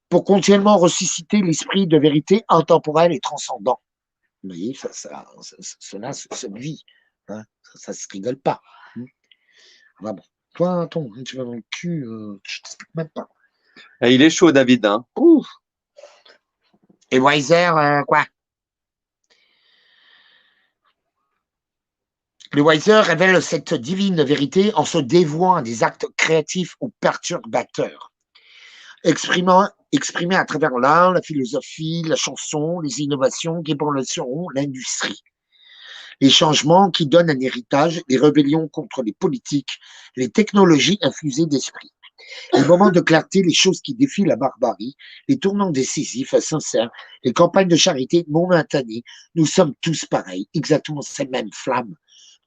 Pour continuellement ressusciter l'esprit de vérité intemporelle et transcendant. Vous voyez, cela se vit. Hein, ça se rigole pas. Ah bon. Toi, tu vas dans le cul, je t'explique même pas. Et il est chaud, David. Hein. Ouf. Et Wiser, quoi? Le Wiser révèle cette divine vérité en se dévouant à des actes créatifs ou perturbateurs, exprimés à travers l'art, la philosophie, la chanson, les innovations qui ébranleront l'industrie. Les changements qui donnent un héritage, les rébellions contre les politiques, les technologies infusées d'esprit. Les moments de clarté, les choses qui défient la barbarie, les tournants décisifs, sincères, les campagnes de charité momentanées. Nous sommes tous pareils, exactement cette même flamme.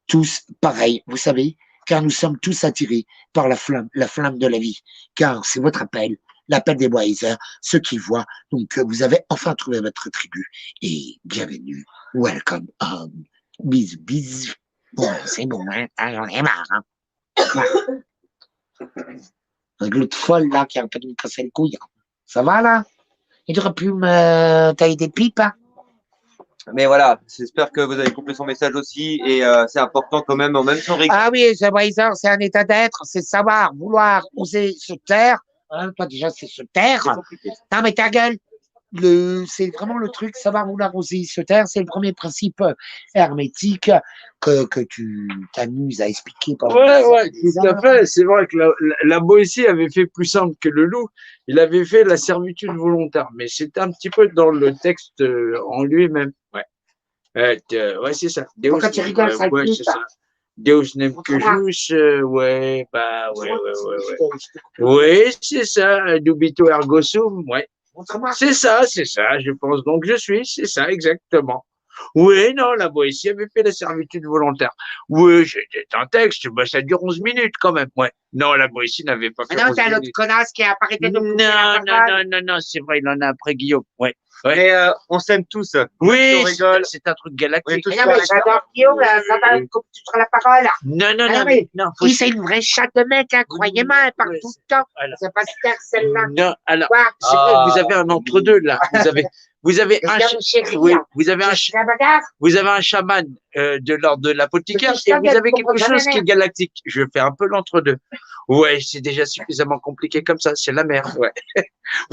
Tous pareils, vous savez, car nous sommes tous attirés par la flamme de la vie. Car c'est votre appel, l'appel des Wisers, ceux qui voient. Donc, vous avez enfin trouvé votre tribu. Et bienvenue, welcome home. Bisous, bisous. Bon, c'est bon, hein, j'en ai marre. Hein. Avec l'autre folle, là, qui a un peu de me casser les couilles. Ça va, là? Il aurait pu me tailler des pipes, hein? Mais voilà, j'espère que vous avez compris son message aussi. Et c'est important quand même, même si on rigole. Ah oui, The Wiser, c'est un état d'être, c'est savoir, vouloir, oser se taire Hein, toi, déjà, c'est se taire. C'est compliqué. Non, mais ta gueule. C'est vraiment le truc, savoir où l'arroser, se taire, c'est le premier principe hermétique que tu t'amuses à expliquer pendant Ouais, des tout à heures. fait. C'est vrai que la Boétie avait fait plus simple que le loup. Il avait fait la servitude volontaire, mais c'était un petit peu dans le texte en lui-même. Ouais, ouais, c'est ça. Deus, Pourquoi tu rigoles, sale ouais, pute, c'est ça. Deus n'aime que Montre-moi. jus, ouais, bah, ouais. Oui, c'est ça. Dubito ergo sum, ouais. Montre-moi. C'est ça, je pense. Donc, c'est ça, exactement. Oui, non, la Boétie avait fait la servitude volontaire. Oui, c'était un texte, bah, ça dure 11 minutes quand même, ouais. Non, la Boétie n'avait pas fait Maintenant, 11 t'as l'autre minutes. connasse qui a arrêté de Non, couper la parole. non, c'est vrai, il en a après Guillaume, ouais. Ouais. Mais on s'aime tous. Oui, on rigole. c'est un truc galactique. Oui, Mais non, mais j'adore Guillaume, là, ça va, coupe tu la parole. Non, non, Ah non, non, mais non, faut oui, c'est une vraie chatte de mec, hein, croyez-moi, elle parle Ouais, tout le temps. voilà. C'est pas se taire, celle-là. Non, alors, Quoi? c'est vrai que vous avez un entre-deux, là. Vous avez un, Regarde, chérie, oui, vous avez un, je la bagarre. vous avez un chaman de l'ordre de l'apothicaire Je et te vous avez je quelque comprends chose jamais. qui est galactique. Je fais un peu l'entre-deux. Ouais, c'est déjà suffisamment compliqué comme ça. C'est la merde. Ouais.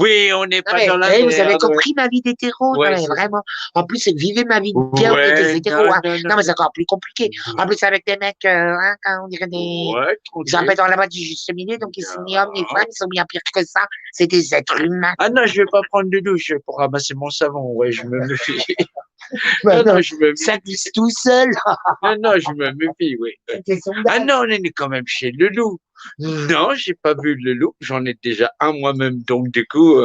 Oui, on n'est Non, pas mais, dans la vous avez merde. compris ma vie d'hétéro, Ouais, non, mais c'est- vraiment. En plus, vivez ma vie de bien Ouais, des hétéros. non, Hein. non, Non, mais c'est encore plus compliqué. En plus, avec des mecs, hein, quand on dirait des. Ouais, Ils sont un tranquille. peu dans la boîte du juste milieu, donc ils sont ni hommes ni femmes, ils sont bien pires que ça. C'est des êtres humains. Ah non, je vais pas prendre de douche pour ramasser mon savon. Ouais, je me méfie. Bah, Non, non, je me ça glisse tout seul. non, je me méfie, oui. C'était son Ah non, on est quand même chez le loup. Non, j'ai pas vu le loup. J'en ai déjà un moi-même, donc du coup,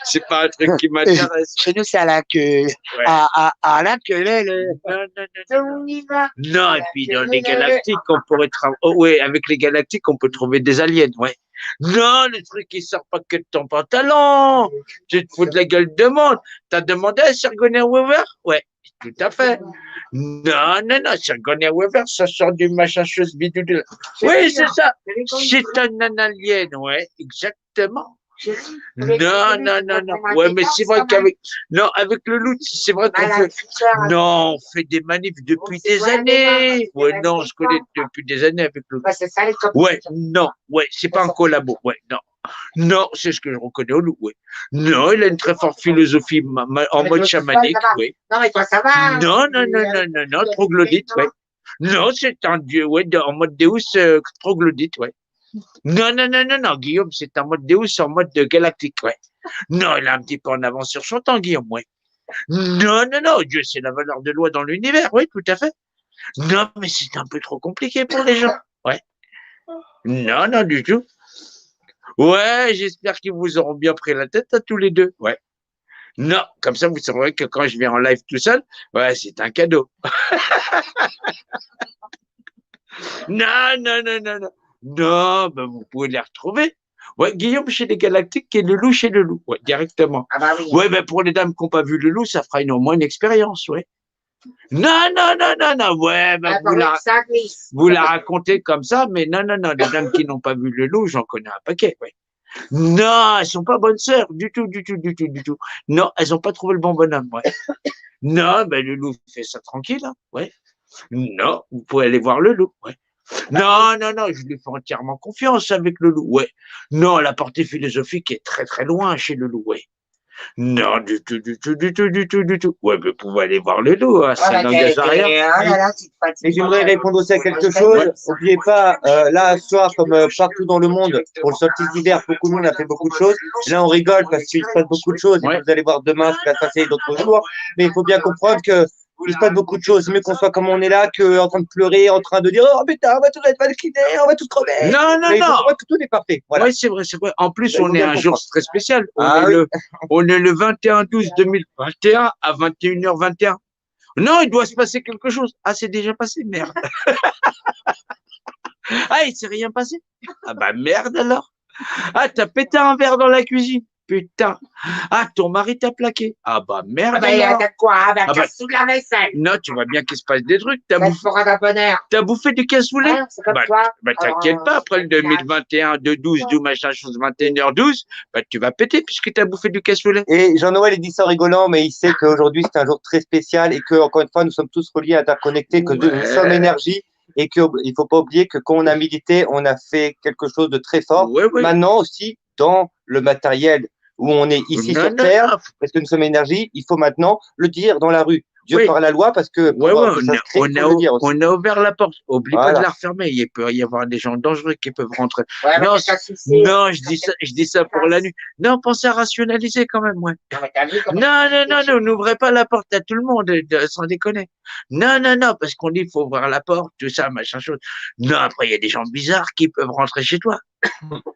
c'est pas un truc qui m'intéresse. Chez nous, c'est à la queue. Ouais. À la queue, là, le. Non. On y va. Non, et puis dans les galactiques, on pourrait travailler. Oh, ouais, avec les galactiques, on peut trouver des aliens, ouais. Non, le truc, il sort pas que de ton pantalon. Tu te fous de la gueule de monde. T'as demandé à Sigourney Weaver? Ouais, tout à fait. Non, Sigourney Weaver, ça sort du machin chose bidule. Oui, c'est ça. C'est un alien, ouais, exactement. Non. Ouais, mais c'est vrai qu'avec, non, avec le loup, c'est vrai qu'on fait, non, on fait des manifs depuis des années. Ouais, non, on se connaît depuis des années avec le loup. C'est ça, les copains. Ouais, non, ouais, c'est pas un collabo. Ouais, non. Non, c'est ce que je reconnais au loup, ouais. Non, il a une très forte philosophie en mode chamanique, oui. Non, mais toi, ça va. Non, troglodyte, ouais. Non, c'est un dieu, ouais, en mode Deus troglodyte, ouais. Non, Guillaume, c'est un mode Deus en mode galactique, ouais. Non, il est un petit peu en avance sur son temps, Guillaume, ouais. Non, Dieu, c'est la valeur de loi dans l'univers, oui, tout à fait. Non, mais c'est un peu trop compliqué pour les gens, ouais. Non, du tout. Ouais, j'espère qu'ils vous auront bien pris la tête à tous les deux, ouais. Non, comme ça, vous saurez que quand je viens en live tout seul, ouais, c'est un cadeau. Non. Non, ben vous pouvez les retrouver. Ouais, Guillaume chez les Galactiques et le loup chez le loup, ouais, directement. Ah bah oui. Ouais, ben pour les dames qui n'ont pas vu le loup, ça fera au moins une expérience, ouais. Non, ouais, ben vous la racontez comme ça, mais non, les dames qui n'ont pas vu le loup, j'en connais un paquet, ouais. Non, elles sont pas bonnes sœurs, du tout. Non, elles ont pas trouvé le bon bonhomme, ouais. Non, ben le loup fait ça tranquille, hein, ouais. Non, vous pouvez aller voir le loup, ouais. Non, je lui fais entièrement confiance avec le loup, ouais. Non, la portée philosophique est très très loin chez le loup, ouais. Non, du tout. Ouais, mais vous pouvez aller voir le loup, hein, ça n'engage à rien. Et j'aimerais répondre aussi à quelque chose. N'oubliez pas, là, ce soir, comme partout dans le monde, pour le solstice d'hiver, beaucoup de monde a fait beaucoup de choses. Là, on rigole parce qu'il se passe beaucoup de choses. Et vous allez voir demain ce qui va se passer d'autres jours. Mais il faut bien comprendre que il se passe beaucoup de choses. Mais qu'on soit comme on est là, qu'en train de pleurer, en train de dire oh putain, on va tous être validés, on va tous crever. Non. Mais il faut savoir que tout n'est pas fait. Voilà. Oui, c'est vrai. En plus, Il faut on est bien un comprendre. jour très spécial. Ah On est le 21/12/2021 à 21h21. Non, il doit se passer quelque chose. Ah, c'est déjà passé, merde. Ah, il s'est rien passé. Ah bah merde alors. Ah, t'as pété un verre dans la cuisine. Putain. Ah, ton mari t'a plaqué. Ah bah merde Ah bah, alors. t'as quoi? Ah bah, Ah bah- casse sous la vaisselle. Non, tu vois bien qu'il se passe des trucs. T'as Ça te bouffé, fera d'un bonheur. t'as bouffé du cassoulet. Hein, c'est comme Bah, toi. Bah t'inquiète pas, après le 2021, de 12, du machin chose 21h12, bah tu vas péter puisque t'as bouffé du cassoulet. Et Jean-Noël, il dit ça en rigolant, mais il sait qu'aujourd'hui, c'est un jour très spécial et que, encore une fois, nous sommes tous reliés, interconnectés, que nous sommes énergie et qu'il ne faut pas oublier que quand on a milité, on a fait quelque chose de très fort. Ouais. Maintenant aussi, dans le matériel où on est ici sur Terre, parce que nous sommes énergie, il faut maintenant le dire dans la rue. Dieu Oui. par la loi, parce que pour que ça se crée, il faut le dire aussi. On a ouvert la porte. Oublie pas Voilà. de la refermer. Il peut y avoir des gens dangereux qui peuvent rentrer. Ouais, Non, mais ça suffit. non, je dis ça pour la nuit. Non, pensez à rationaliser quand même, ouais. Non, mais t'as vu comment Non, n'ouvrez pas la porte à tout le monde, sans déconner. Non, parce qu'on dit qu'il faut ouvrir la porte, tout ça, machin chose. Non, après, il y a des gens bizarres qui peuvent rentrer chez toi.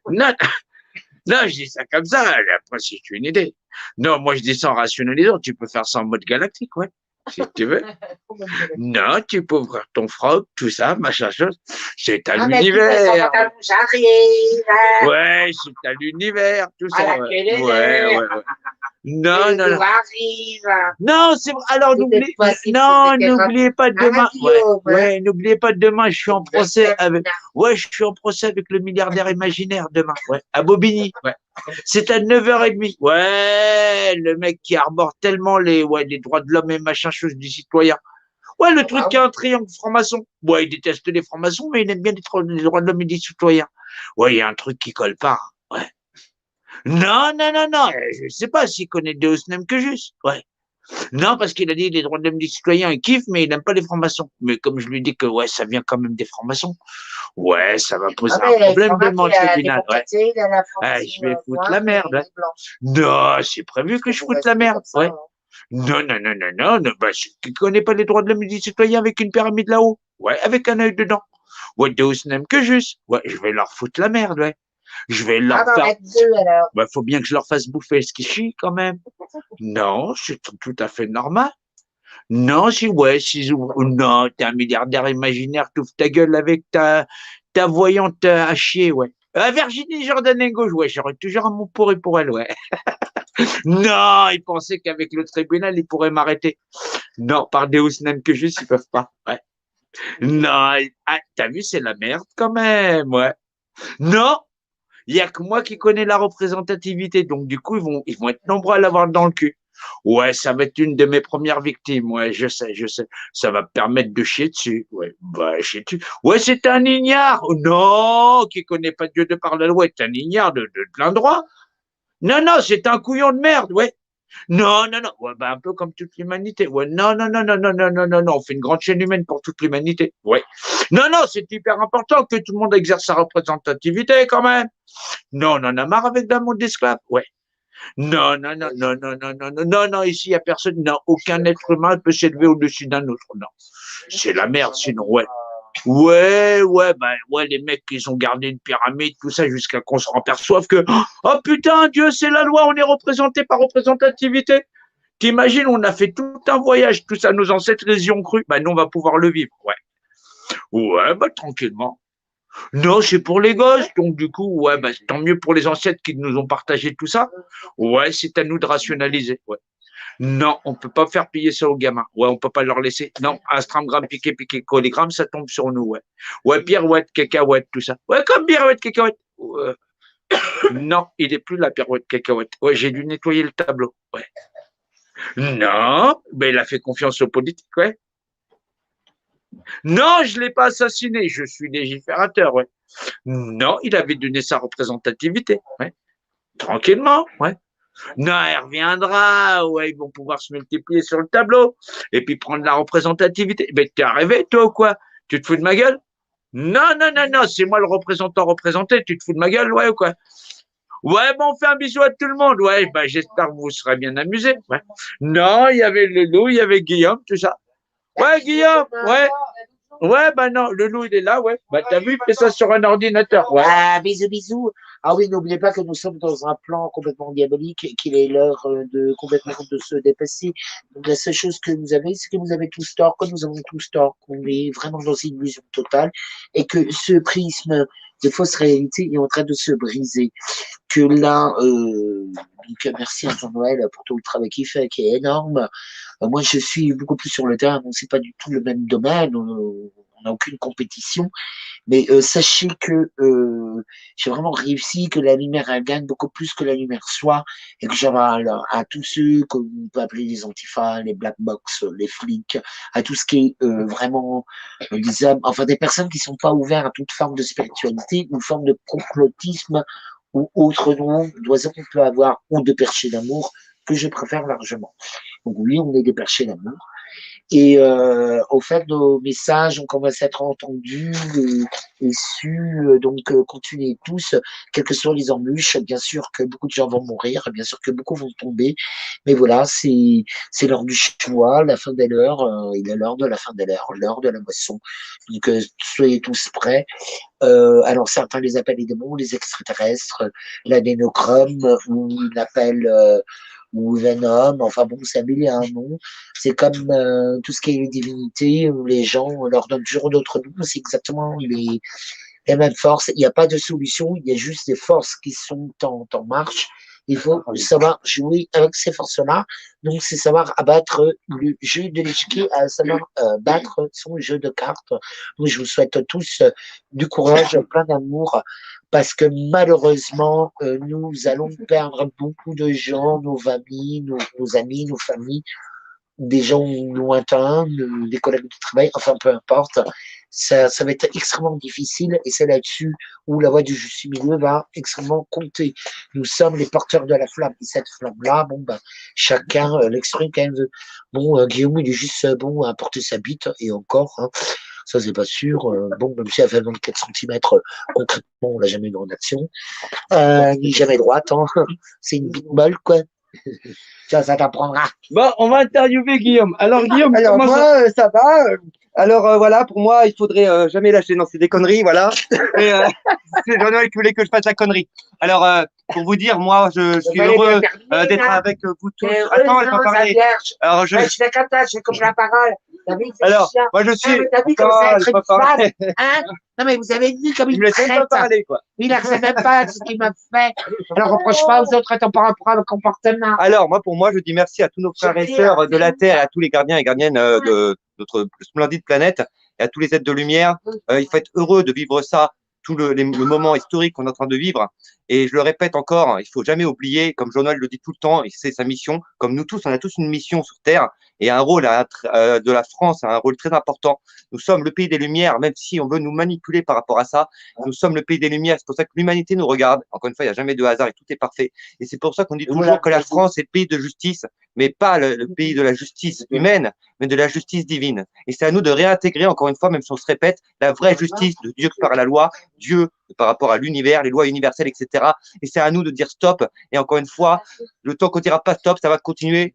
Non, non, je dis ça comme ça, après, si tu as une idée. Non, moi, je dis ça en rationalisant. Tu peux faire ça en mode galactique, ouais, si tu veux. Non, tu peux ouvrir ton froc, tout ça, machin chose. C'est à l'univers. J'arrive. Ouais, c'est à l'univers, tout À ça. la Ouais, télé. ouais. Non, non. Arrive. Non, c'est vrai. Alors, C'était possible, non, c'était n'oubliez pas demain. radio, Ouais, n'oubliez pas demain, je suis en procès avec, je suis en procès avec le milliardaire imaginaire demain. Ouais, à Bobigny. Ouais. C'est à 9h30. Ouais, le mec qui arbore tellement les droits de l'homme et machin chose du citoyen. Ouais, le truc qui est un triangle franc-maçon. Ouais, il déteste les francs-maçons, mais il aime bien les droits de l'homme et des citoyens. Ouais, il y a un truc qui colle pas. Ouais. Non. Je sais pas s'il connaît Deus n'aime que juste. Ouais. Non, parce qu'il a dit les droits de l'homme des citoyens, il kiffe, mais il n'aime pas les francs-maçons. Mais comme je lui dis que ouais, ça vient quand même des francs-maçons, ouais, ça va poser un problème devant le tribunal. Ouais. Je vais foutre la merde. Ouais. Non, c'est prévu que je foute la merde. Ouais. Non. Bah, tu connais pas les droits de l'homme et des citoyens avec une pyramide là-haut. Ouais, avec un œil dedans. Ouais, Deus n'aime que juste. Ouais, je vais leur foutre la merde, ouais. Je vais leur faire. Bah, faut bien que je leur fasse bouffer ce qui chie quand même. Non, c'est tout à fait normal. Non, non, t'es un milliardaire imaginaire, t'ouvres ta gueule avec ta voyante à chier, ouais. Virginie Jordan gauche, ouais, j'aurais toujours un mot pourri pour elle, ouais. Non, il pensait qu'avec le tribunal, il pourrait m'arrêter. Non, par Deus n'aime que juste, ils peuvent pas, ouais. Non, t'as vu, c'est la merde quand même, ouais. Non, il y a que moi qui connais la représentativité, donc du coup, ils vont être nombreux à l'avoir dans le cul. Ouais, ça va être une de mes premières victimes. Ouais, je sais. Ça va me permettre de chier dessus. Ouais, bah, chier dessus. Ouais, c'est un ignare. Oh, non, qui connaît pas Dieu de par la loi, c'est un ignare de plein droit. Non, c'est un couillon de merde, ouais. Non. Ouais, bah, un peu comme toute l'humanité. Ouais, non. On fait une grande chaîne humaine pour toute l'humanité. Ouais. Non, c'est hyper important que tout le monde exerce sa représentativité quand même. Non, on en a marre avec le monde d'esclaves. Ouais. Non, ici, il n'y a personne, non, aucun être humain peut s'élever au-dessus d'un autre, non. C'est la merde, sinon, ouais. Ouais, les mecs, ils ont gardé une pyramide, tout ça, jusqu'à qu'on se aperçoive que, oh putain, Dieu, c'est la loi, on est représenté par représentativité. T'imagines, on a fait tout un voyage, tout ça, nos ancêtres les y ont cru, bah, nous, on va pouvoir le vivre, ouais. Ouais, bah, tranquillement. Non, c'est pour les gosses, donc du coup, ouais, bah, tant mieux pour les ancêtres qui nous ont partagé tout ça. Ouais, c'est à nous de rationaliser. Ouais. Non, on peut pas faire payer ça aux gamins. Ouais, on peut pas leur laisser. Non, astramgramme, piqué, colligramme, ça tombe sur nous. Ouais. Ouais, pirouette, cacahuète, tout ça. Ouais, comme pirouette, cacahuète. Non, il est plus la pirouette, cacahuète. Ouais, j'ai dû nettoyer le tableau. Ouais. Non, mais il a fait confiance aux politiques, ouais. Non, je l'ai pas assassiné, je suis légiférateur, ouais. Non, il avait donné sa représentativité, ouais. Tranquillement, ouais. Non, elle reviendra, ouais, ils vont pouvoir se multiplier sur le tableau et puis prendre la représentativité. Mais t'es rêvé, toi, ou quoi? Tu te fous de ma gueule? Non, c'est moi le représentant représenté, tu te fous de ma gueule, ouais, ou quoi? Ouais, bon, on fait un bisou à tout le monde, ouais, bah, j'espère que vous serez bien amusés, ouais. Non, il y avait le loup, il y avait Guillaume, tout ça. Ouais, Guillaume, ouais. Ouais, bah non, le loup, il est là, ouais. Bah, t'as vu, fais ça sur un ordinateur, ouais. Ah, bisous. Ah oui, n'oubliez pas que nous sommes dans un plan complètement diabolique et qu'il est l'heure de complètement de se dépasser. Donc, la seule chose que vous avez, c'est que vous avez tous tort, que nous avons tous tort, qu'on est vraiment dans une illusion totale et que ce prisme de fausse réalité est en train de se briser. Que là, donc merci à Jean-Noël pour tout le travail qu'il fait, qui est énorme. Moi, je suis beaucoup plus sur le terrain, donc c'est pas du tout le même domaine, on n'a aucune compétition, mais sachez que j'ai vraiment réussi, que la lumière elle gagne beaucoup plus que la lumière soit, et que j'avais à tous ceux qu'on peut appeler les antifas, les black box, les flics, à tout ce qui est vraiment des hommes, enfin des personnes qui sont pas ouvertes à toute forme de spiritualité ou forme de complotisme ou autre nom d'oiseau qu'on peut avoir, ou de perchés d'amour, que je préfère largement. Donc oui, on est des perchés d'amour. Et au fait, nos messages ont commencé à être entendus et su, donc continuer tous, quelles que soient les embûches. Bien sûr que beaucoup de gens vont mourir, bien sûr que beaucoup vont tomber, mais voilà, c'est l'heure du choix, la fin des l'heure, il est l'heure de la fin des l'heure de la moisson. Donc soyez tous prêts. Alors certains les appellent les démons, les extraterrestres, l'adénochrome, ou ils l'appellent ou Venom, enfin bon, c'est un mille et un nom. C'est comme tout ce qui est les divinités, où les gens leur donnent toujours d'autres noms, c'est exactement les mêmes forces. Il n'y a pas de solution, il y a juste des forces qui sont en marche. Il faut savoir jouer avec ces forces-là. Donc, c'est savoir abattre le jeu de l'échiquier, à savoir battre son jeu de cartes. Donc, je vous souhaite tous du courage, plein d'amour, parce que malheureusement, nous allons perdre beaucoup de gens, nos familles, nos amis, nos familles, des gens lointains, des collègues de travail, enfin peu importe, ça va être extrêmement difficile et c'est là-dessus où la voix du juste milieu va extrêmement compter. Nous sommes les porteurs de la flamme et cette flamme-là, bon ben chacun l'exprime quand même veut. Bon, Guillaume il est juste bon à porter sa bite et encore, hein, ça c'est pas sûr. Bon, même si elle fait 24 cm, concrètement on l'a jamais eu en action, ni jamais droite, hein. C'est une bite molle quoi. Ça t'apprendra. Bon, on va interviewer Guillaume. Alors, Guillaume, Alors comment ça... moi, ça va. Alors voilà, pour moi, il faudrait jamais lâcher. Non, c'est des conneries, voilà. Et, c'est Jean-Noël qui voulait que je fasse la connerie. Alors, pour vous dire, moi, je suis heureux d'être avec vous tous. Attends, elle va parler. Alors, Je suis d'accord, j'ai compris la parole. Alors, moi, je suis. T'as vu comme ça Attends, être elle va une parler. femme, hein? Non, mais vous avez vu comme Il il me laisse même traite. pas parler, quoi. Il n'accepte même pas ce qu'il m'a fait. Alors, reproche pas aux autres ton propre comportement. Alors, moi, pour moi, je dis merci à tous nos frères et sœurs de la Terre, à tous les gardiens et gardiennes de notre splendide planète, et à tous les êtres de lumière. Il faut être heureux de vivre ça, tout le moment historique qu'on est en train de vivre. Et je le répète encore, il faut jamais oublier, comme Jean-Noël le dit tout le temps, et c'est sa mission, comme nous tous, on a tous une mission sur Terre, et un rôle de la France, un rôle très important. Nous sommes le pays des Lumières, même si on veut nous manipuler par rapport à ça. Nous sommes le pays des Lumières, c'est pour ça que l'humanité nous regarde. Encore une fois, il n'y a jamais de hasard et tout est parfait. Et c'est pour ça qu'on dit toujours que la France est le pays de justice, mais pas le pays de la justice humaine, mais de la justice divine. Et c'est à nous de réintégrer, encore une fois, même si on se répète, la vraie justice de Dieu par la loi, Dieu par rapport à l'univers, les lois universelles, etc. Et c'est à nous de dire stop. Et encore une fois, le temps qu'on dira pas stop, ça va continuer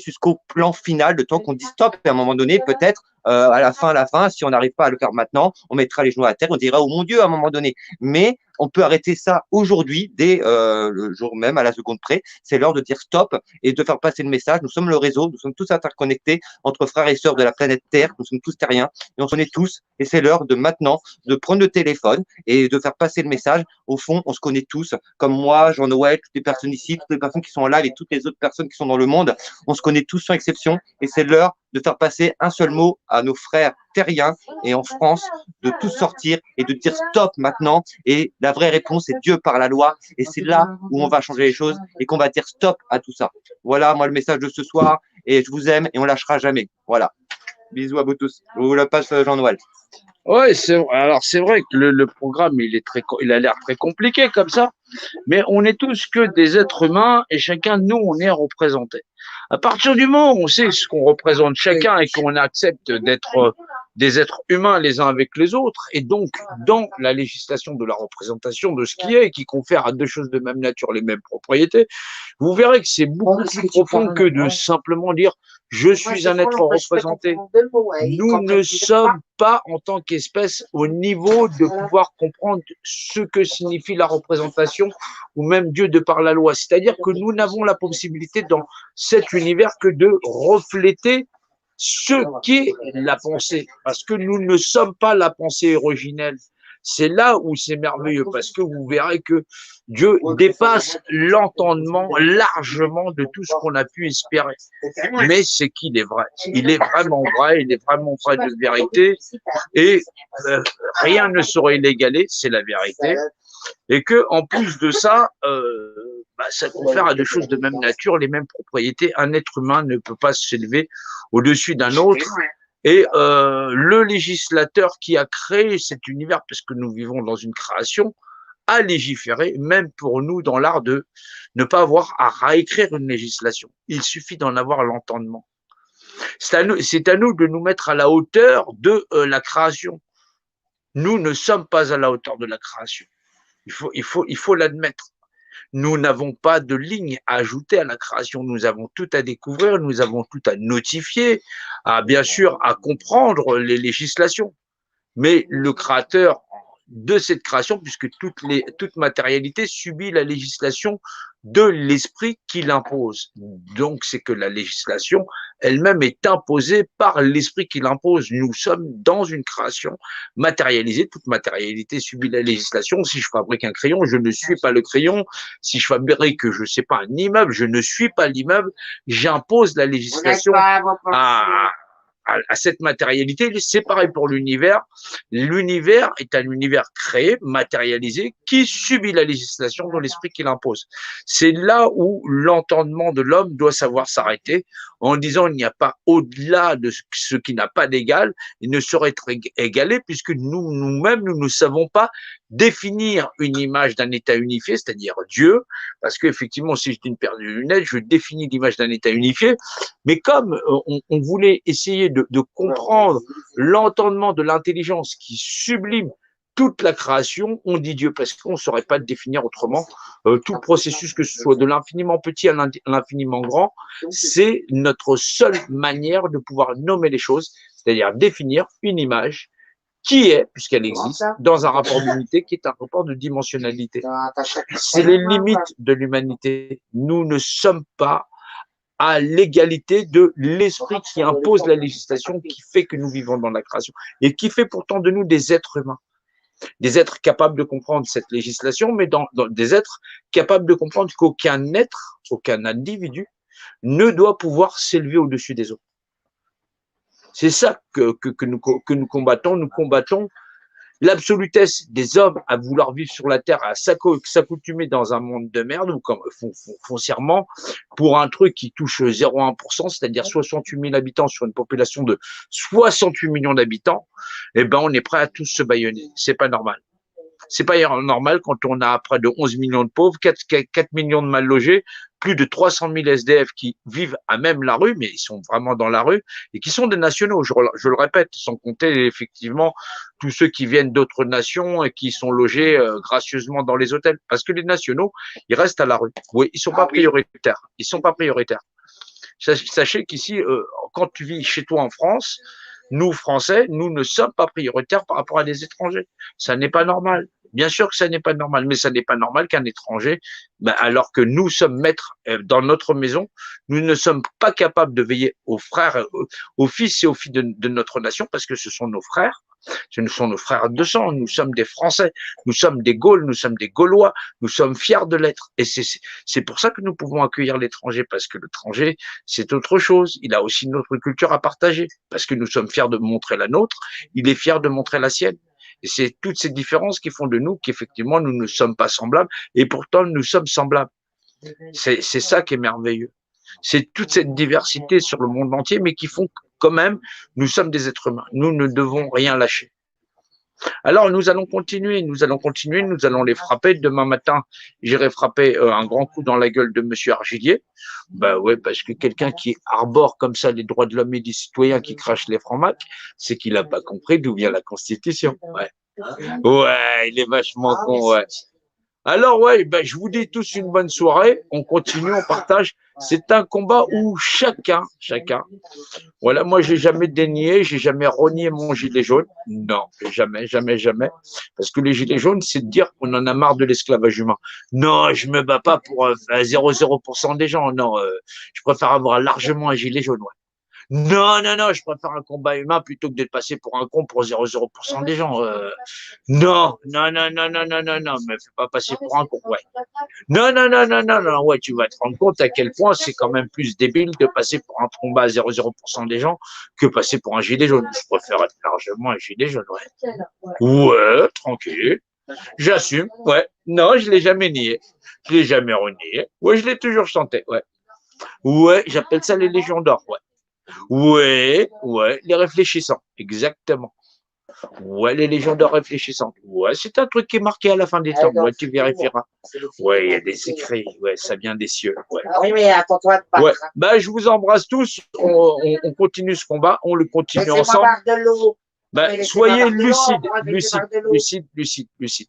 jusqu'au plan final, le temps qu'on dit stop. Et à un moment donné, peut-être, à la fin, si on n'arrive pas à le faire maintenant, on mettra les genoux à terre, on dira, oh mon Dieu, à un moment donné. Mais on peut arrêter ça aujourd'hui, dès le jour même, à la seconde près. C'est l'heure de dire stop et de faire passer le message. Nous sommes le réseau, nous sommes tous interconnectés entre frères et sœurs de la planète Terre, nous sommes tous terriens et on se connaît tous. Et c'est l'heure de maintenant de prendre le téléphone et de faire passer le message. Au fond, on se connaît tous, comme moi, Jean-Noël, toutes les personnes ici, toutes les personnes qui sont en live et toutes les autres personnes qui sont dans le monde. On se connaît tous sans exception et c'est l'heure de faire passer un seul mot à nos frères terriens et en France, de tous sortir et de dire stop maintenant. Et la vraie réponse, c'est Dieu par la loi. Et c'est là où on va changer les choses et qu'on va dire stop à tout ça. Voilà, moi, le message de ce soir. Et je vous aime et on lâchera jamais. Voilà. Bisous à vous tous. Je vous le passe, Jean-Noël. Ouais, alors c'est vrai que le programme, il a l'air très compliqué comme ça, mais on est tous que des êtres humains et chacun de nous, on est représenté. À partir du moment où on sait ce qu'on représente chacun et qu'on accepte d'être des êtres humains les uns avec les autres, et donc dans la législation de la représentation de ce qui est, qui confère à deux choses de même nature les mêmes propriétés, vous verrez que c'est beaucoup plus profond que de simplement dire je suis un être représenté. Nous ne sommes pas en tant qu'espèce au niveau de pouvoir comprendre ce que signifie la représentation ou même Dieu de par la loi. C'est-à-dire que nous n'avons la possibilité dans cet univers que de refléter ce qu'est la pensée, parce que nous ne sommes pas la pensée originelle. C'est là où c'est merveilleux, parce que vous verrez que Dieu dépasse l'entendement largement de tout ce qu'on a pu espérer. Mais c'est qu'il est vrai. Il est vraiment vrai, il est vraiment vrai de vérité, et rien ne saurait l'égaler, c'est la vérité. Et que en plus de ça, ça confère à des choses de même nature les mêmes propriétés. Un être humain ne peut pas s'élever au-dessus d'un autre. Et le législateur qui a créé cet univers, parce que nous vivons dans une création, à légiférer, même pour nous dans l'art de ne pas avoir à réécrire une législation. Il suffit d'en avoir l'entendement. C'est à nous de nous mettre à la hauteur de la création. Nous ne sommes pas à la hauteur de la création. Il faut l'admettre. Nous n'avons pas de ligne à ajouter à la création. Nous avons tout à découvrir, nous avons tout à notifier, bien sûr, à comprendre les législations. Mais le créateur de cette création, puisque toute matérialité subit la législation de l'esprit qui l'impose. Donc, c'est que la législation elle-même est imposée par l'esprit qui l'impose. Nous sommes dans une création matérialisée. Toute matérialité subit la législation. Si je fabrique un crayon, je ne suis pas le crayon. Si je fabrique, je sais pas, un immeuble, je ne suis pas l'immeuble. J'impose la législation à cette matérialité. C'est pareil pour l'univers. L'univers est un univers créé, matérialisé, qui subit la législation de l'esprit qui l'impose. C'est là où l'entendement de l'homme doit savoir s'arrêter en disant il n'y a pas au-delà de ce qui n'a pas d'égal, il ne saurait être égalé puisque nous-mêmes, nous ne savons pas définir une image d'un état unifié, c'est-à-dire Dieu, parce qu'effectivement, si j'ai une paire de lunettes, je définis l'image d'un état unifié, mais comme on voulait essayer de comprendre l'entendement de l'intelligence qui sublime toute la création, on dit Dieu parce qu'on ne saurait pas le définir autrement. Tout processus, que ce soit de l'infiniment petit à l'infiniment grand, c'est notre seule manière de pouvoir nommer les choses, c'est-à-dire définir une image qui est, puisqu'elle existe, dans un rapport d'unité qui est un rapport de dimensionnalité. C'est les limites de l'humanité. Nous ne sommes pas à l'égalité de l'esprit qui impose la législation, qui fait que nous vivons dans la création et qui fait pourtant de nous des êtres humains, des êtres capables de comprendre cette législation, mais dans des êtres capables de comprendre qu'aucun être, aucun individu ne doit pouvoir s'élever au-dessus des autres. C'est ça que nous combattons. Nous combattons l'absolutesse des hommes à vouloir vivre sur la terre, à s'accoutumer dans un monde de merde, ou comme foncièrement, pour un truc qui touche 0,1%, c'est-à-dire 68 000 habitants sur une population de 68 millions d'habitants, eh ben, on est prêt à tous se bâillonner. C'est pas normal. C'est pas normal quand on a près de 11 millions de pauvres, 4 millions de mal logés, plus de 300 000 SDF qui vivent à même la rue, mais ils sont vraiment dans la rue, et qui sont des nationaux, je le répète, sans compter effectivement tous ceux qui viennent d'autres nations et qui sont logés gracieusement dans les hôtels. Parce que les nationaux, ils restent à la rue. Oui, ils sont pas prioritaires. Ils sont pas prioritaires. Sachez qu'ici, quand tu vis chez toi en France, nous, Français, nous ne sommes pas prioritaires par rapport à des étrangers. Ça n'est pas normal. Bien sûr que ça n'est pas normal, mais ça n'est pas normal qu'un étranger, alors que nous sommes maîtres dans notre maison, nous ne sommes pas capables de veiller aux frères, aux fils et aux filles de notre nation, parce que ce sont nos frères, ce sont nos frères de sang, nous sommes des Français, nous sommes des Gaules, nous sommes des Gaulois, nous sommes fiers de l'être. Et c'est pour ça que nous pouvons accueillir l'étranger, parce que l'étranger, c'est autre chose. Il a aussi notre culture à partager, parce que nous sommes fiers de montrer la nôtre, il est fier de montrer la sienne. Et c'est toutes ces différences qui font de nous qu'effectivement, nous ne sommes pas semblables, et pourtant, nous sommes semblables. C'est ça qui est merveilleux. C'est toute cette diversité sur le monde entier, mais qui font que, quand même, nous sommes des êtres humains. Nous ne devons rien lâcher. Alors, nous allons continuer, nous allons les frapper. Demain matin, j'irai frapper un grand coup dans la gueule de monsieur Argilier. Ben ouais, parce que quelqu'un qui arbore comme ça les droits de l'homme et des citoyens, qui crache les francs-macs, c'est qu'il n'a pas compris d'où vient la Constitution. Ouais. Ouais, il est vachement con, ouais. Alors ouais, ben, je vous dis tous une bonne soirée. On continue, on partage. C'est un combat où chacun, voilà, moi j'ai jamais dénié, j'ai jamais renié mon gilet jaune. Non, jamais. Parce que les gilets jaunes, c'est de dire qu'on en a marre de l'esclavage humain. Non, je me bats pas pour 0,0% des gens. Non, je préfère avoir largement un gilet jaune. Ouais. Non, je préfère un combat humain plutôt que d'être passé pour un con pour 0,0% des gens. Non, me fais pas passer pour un con, ouais. Non, ouais, tu vas te rendre compte à quel point c'est quand même plus débile de passer pour un combat à 0,0% des gens que passer pour un gilet jaune. Je préfère être largement un gilet jaune, ouais. Ouais, tranquille. J'assume, ouais. Non, je l'ai jamais nié. Je l'ai jamais renié. Ouais, je l'ai toujours chanté, ouais. Ouais, j'appelle ça les Légions d'or, ouais. Ouais, les réfléchissants, exactement. Ouais, les légendes réfléchissantes. Ouais, c'est un truc qui est marqué à la fin des temps. Ouais, tu vérifieras. Ouais, il y a des écrits. Ouais, ça vient des cieux. Ouais. Ah oui, mais attends-toi de pas. Ouais. Bah, je vous embrasse tous. On continue ce combat. On le continue Laissez-moi ensemble. boire de l'eau. Bah, Mais laissez-moi soyez boire de l'eau, lucides, moi, laissez-moi lucides, boire de l'eau. lucides, lucides, lucides.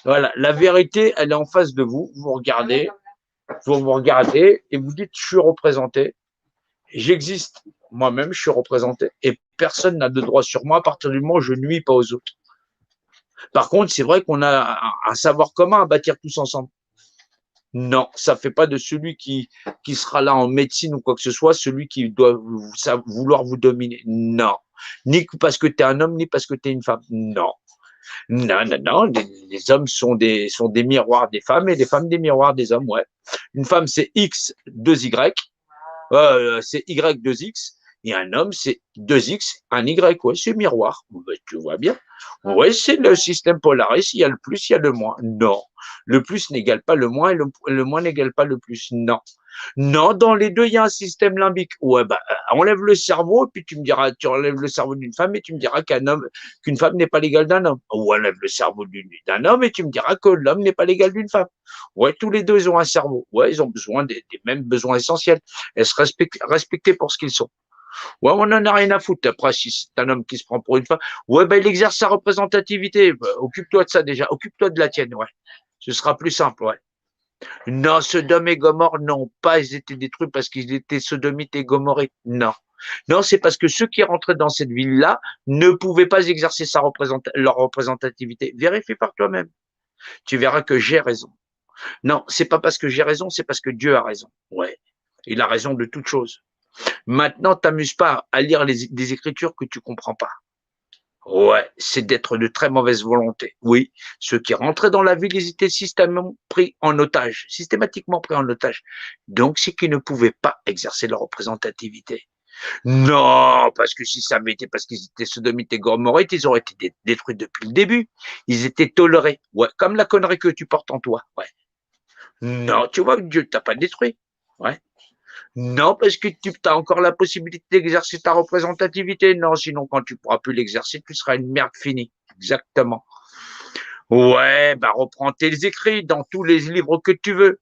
Voilà, la vérité, elle est en face de vous. Vous regardez et vous dites, je suis représenté. J'existe. Moi-même, je suis représenté. Et personne n'a de droit sur moi à partir du moment où je ne nuis pas aux autres. Par contre, c'est vrai qu'on a un savoir commun à bâtir tous ensemble. Non, ça fait pas de celui qui sera là en médecine ou quoi que ce soit, celui qui doit vouloir vous dominer. Non. Ni parce que tu es un homme, ni parce que tu es une femme. Non. Non, non, non. Les hommes sont des miroirs des femmes et les femmes des miroirs des hommes, ouais. Une femme, c'est X, 2Y. C'est Y, 2X. Et un homme, c'est 2X, un Y, ouais, c'est miroir. Ben, tu vois bien. Ouais, c'est le système polaris, il y a le plus, il y a le moins. Non. Le plus n'égale pas le moins et le moins n'égale pas le plus. Non. Non, dans les deux, il y a un système limbique. Ouais, bah, enlève le cerveau, et puis tu me diras, tu enlèves le cerveau d'une femme et tu me diras qu'une femme n'est pas l'égale d'un homme. Ou enlève le cerveau d'un homme et tu me diras que l'homme n'est pas l'égal d'une femme. Ouais, tous les deux, ils ont un cerveau. Ouais, ils ont besoin des mêmes besoins essentiels. Et se respecter pour ce qu'ils sont. Ouais, on en a rien à foutre. Après, si c'est un homme qui se prend pour une femme, ouais, ben, il exerce sa représentativité. Bah, occupe-toi de ça déjà. Occupe-toi de la tienne, ouais. Ce sera plus simple, ouais. Non, Sodome et Gomorre, non, pas ils étaient détruits parce qu'ils étaient sodomites et gomorrites. Non. Non, c'est parce que ceux qui rentraient dans cette ville-là ne pouvaient pas exercer leur représentativité. Vérifie par toi-même. Tu verras que j'ai raison. Non, c'est pas parce que j'ai raison, c'est parce que Dieu a raison. Ouais. Il a raison de toute chose. Maintenant, t'amuses pas à lire des écritures que tu comprends pas. Ouais, c'est d'être de très mauvaise volonté. Oui, ceux qui rentraient dans la ville, ils étaient systématiquement pris en otage. Donc, c'est qu'ils ne pouvaient pas exercer leur représentativité. Non, parce que si ça avait été parce qu'ils étaient sodomites et gomorrites, ils auraient été détruits depuis le début. Ils étaient tolérés. Ouais, comme la connerie que tu portes en toi. Ouais. Non, tu vois, Dieu t'a pas détruit. Ouais. Non, parce que tu as encore la possibilité d'exercer ta représentativité. Non, sinon, quand tu pourras plus l'exercer, tu seras une merde finie. Exactement. Ouais, bah reprends tes écrits dans tous les livres que tu veux.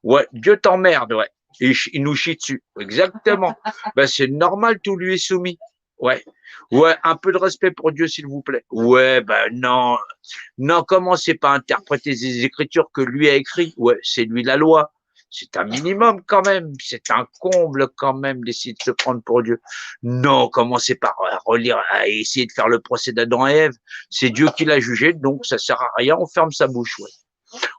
Ouais, Dieu t'emmerde, ouais. Il nous chie dessus. Exactement. Ben, c'est normal, tout lui est soumis. Ouais. Ouais, un peu de respect pour Dieu, s'il vous plaît. Ouais, ben non. Non, commencez pas à interpréter les écritures que lui a écrites. Ouais, c'est lui la loi. C'est un minimum quand même. C'est un comble quand même d'essayer de se prendre pour Dieu. Non, commencez par relire, à essayer de faire le procès d'Adam et Ève. C'est Dieu qui l'a jugé, donc ça sert à rien. On ferme sa bouche. Ouais.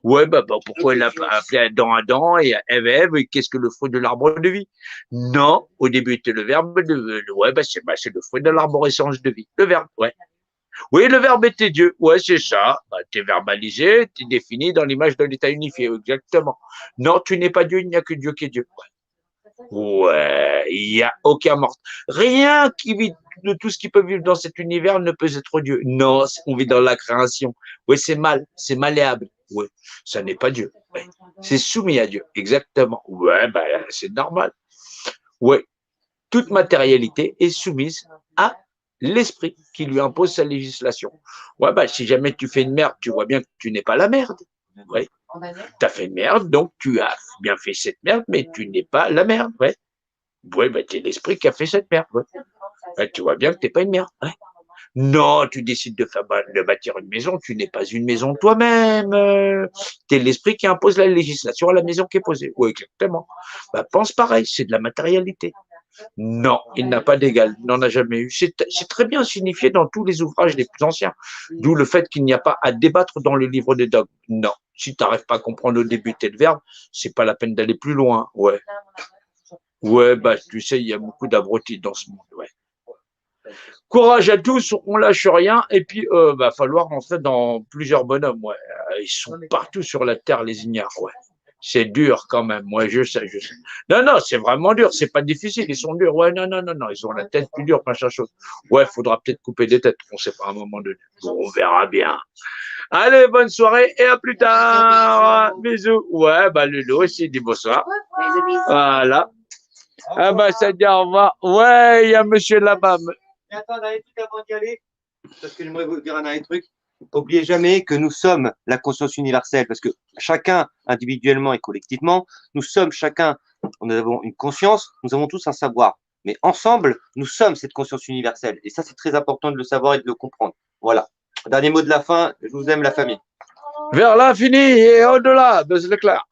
Ouais, bah, pourquoi il a appelé Adam et Ève, et qu'est-ce que le fruit de l'arbre de vie? Non, au début était le verbe, ouais, c'est le fruit de l'arborescence de vie. Le verbe, ouais. Oui, le verbe était Dieu. Ouais, c'est ça. Bah, t'es verbalisé, t'es défini dans l'image de l'état unifié, exactement. Non, tu n'es pas Dieu, il n'y a que Dieu qui est Dieu. Ouais, il n'y a aucun mort. Rien qui vit de tout ce qui peut vivre dans cet univers ne peut être Dieu. Non, on vit dans la création. Oui, c'est malléable. Oui, ça n'est pas Dieu. Ouais. C'est soumis à Dieu, exactement. Ouais, ben, c'est normal. Ouais, toute matérialité est soumise à l'esprit qui lui impose sa législation. Ouais, ben, si jamais tu fais une merde, tu vois bien que tu n'es pas la merde. Ouais. Tu as fait une merde, donc tu as bien fait cette merde, mais tu n'es pas la merde. Ouais. Ouais, ben, c'est l'esprit qui a fait cette merde. Ouais. Ouais, tu vois bien que tu n'es pas une merde. Ouais. Non, tu décides de bâtir une maison, tu n'es pas une maison toi-même. Tu es l'esprit qui impose la législation à la maison qui est posée. Oui, exactement. Bah, pense pareil, c'est de la matérialité. Non, il n'a pas d'égal, il n'en a jamais eu. C'est très bien signifié dans tous les ouvrages les plus anciens. D'où le fait qu'il n'y a pas à débattre dans le livre des dogmes. Non, si tu n'arrives pas à comprendre le début de le verbe, c'est pas la peine d'aller plus loin. Ouais. Ouais, bah, tu sais, il y a beaucoup d'abrutis dans ce monde. Ouais. Courage à tous, on lâche rien, et puis va falloir rentrer dans plusieurs bonhommes. Ouais. Ils sont partout sur la terre, les ignares. Ouais. C'est dur quand même. Moi, je sais. Non, non, c'est vraiment dur. C'est pas difficile. Ils sont durs. Ouais, non, non, non, non. Ils ont la tête plus dure, machin chose. Ouais, faudra peut-être couper des têtes. On sait pas à un moment donné. Bon, on verra bien. Allez, bonne soirée et à plus tard. Bisous. Ouais, bah Lulu aussi dit bonsoir. Voilà. Ah bah ça dit au revoir. Ouais, il y a monsieur là-bas. Attends, on a tout avant d'y aller. Parce que j'aimerais vous dire un dernier truc. N'oubliez jamais que nous sommes la conscience universelle, parce que chacun, individuellement et collectivement, nous sommes chacun, nous avons une conscience, nous avons tous un savoir. Mais ensemble, nous sommes cette conscience universelle. Et ça, c'est très important de le savoir et de le comprendre. Voilà. Dernier mot de la fin, je vous aime, la famille. Vers l'infini et au-delà, Buzz Leclerc.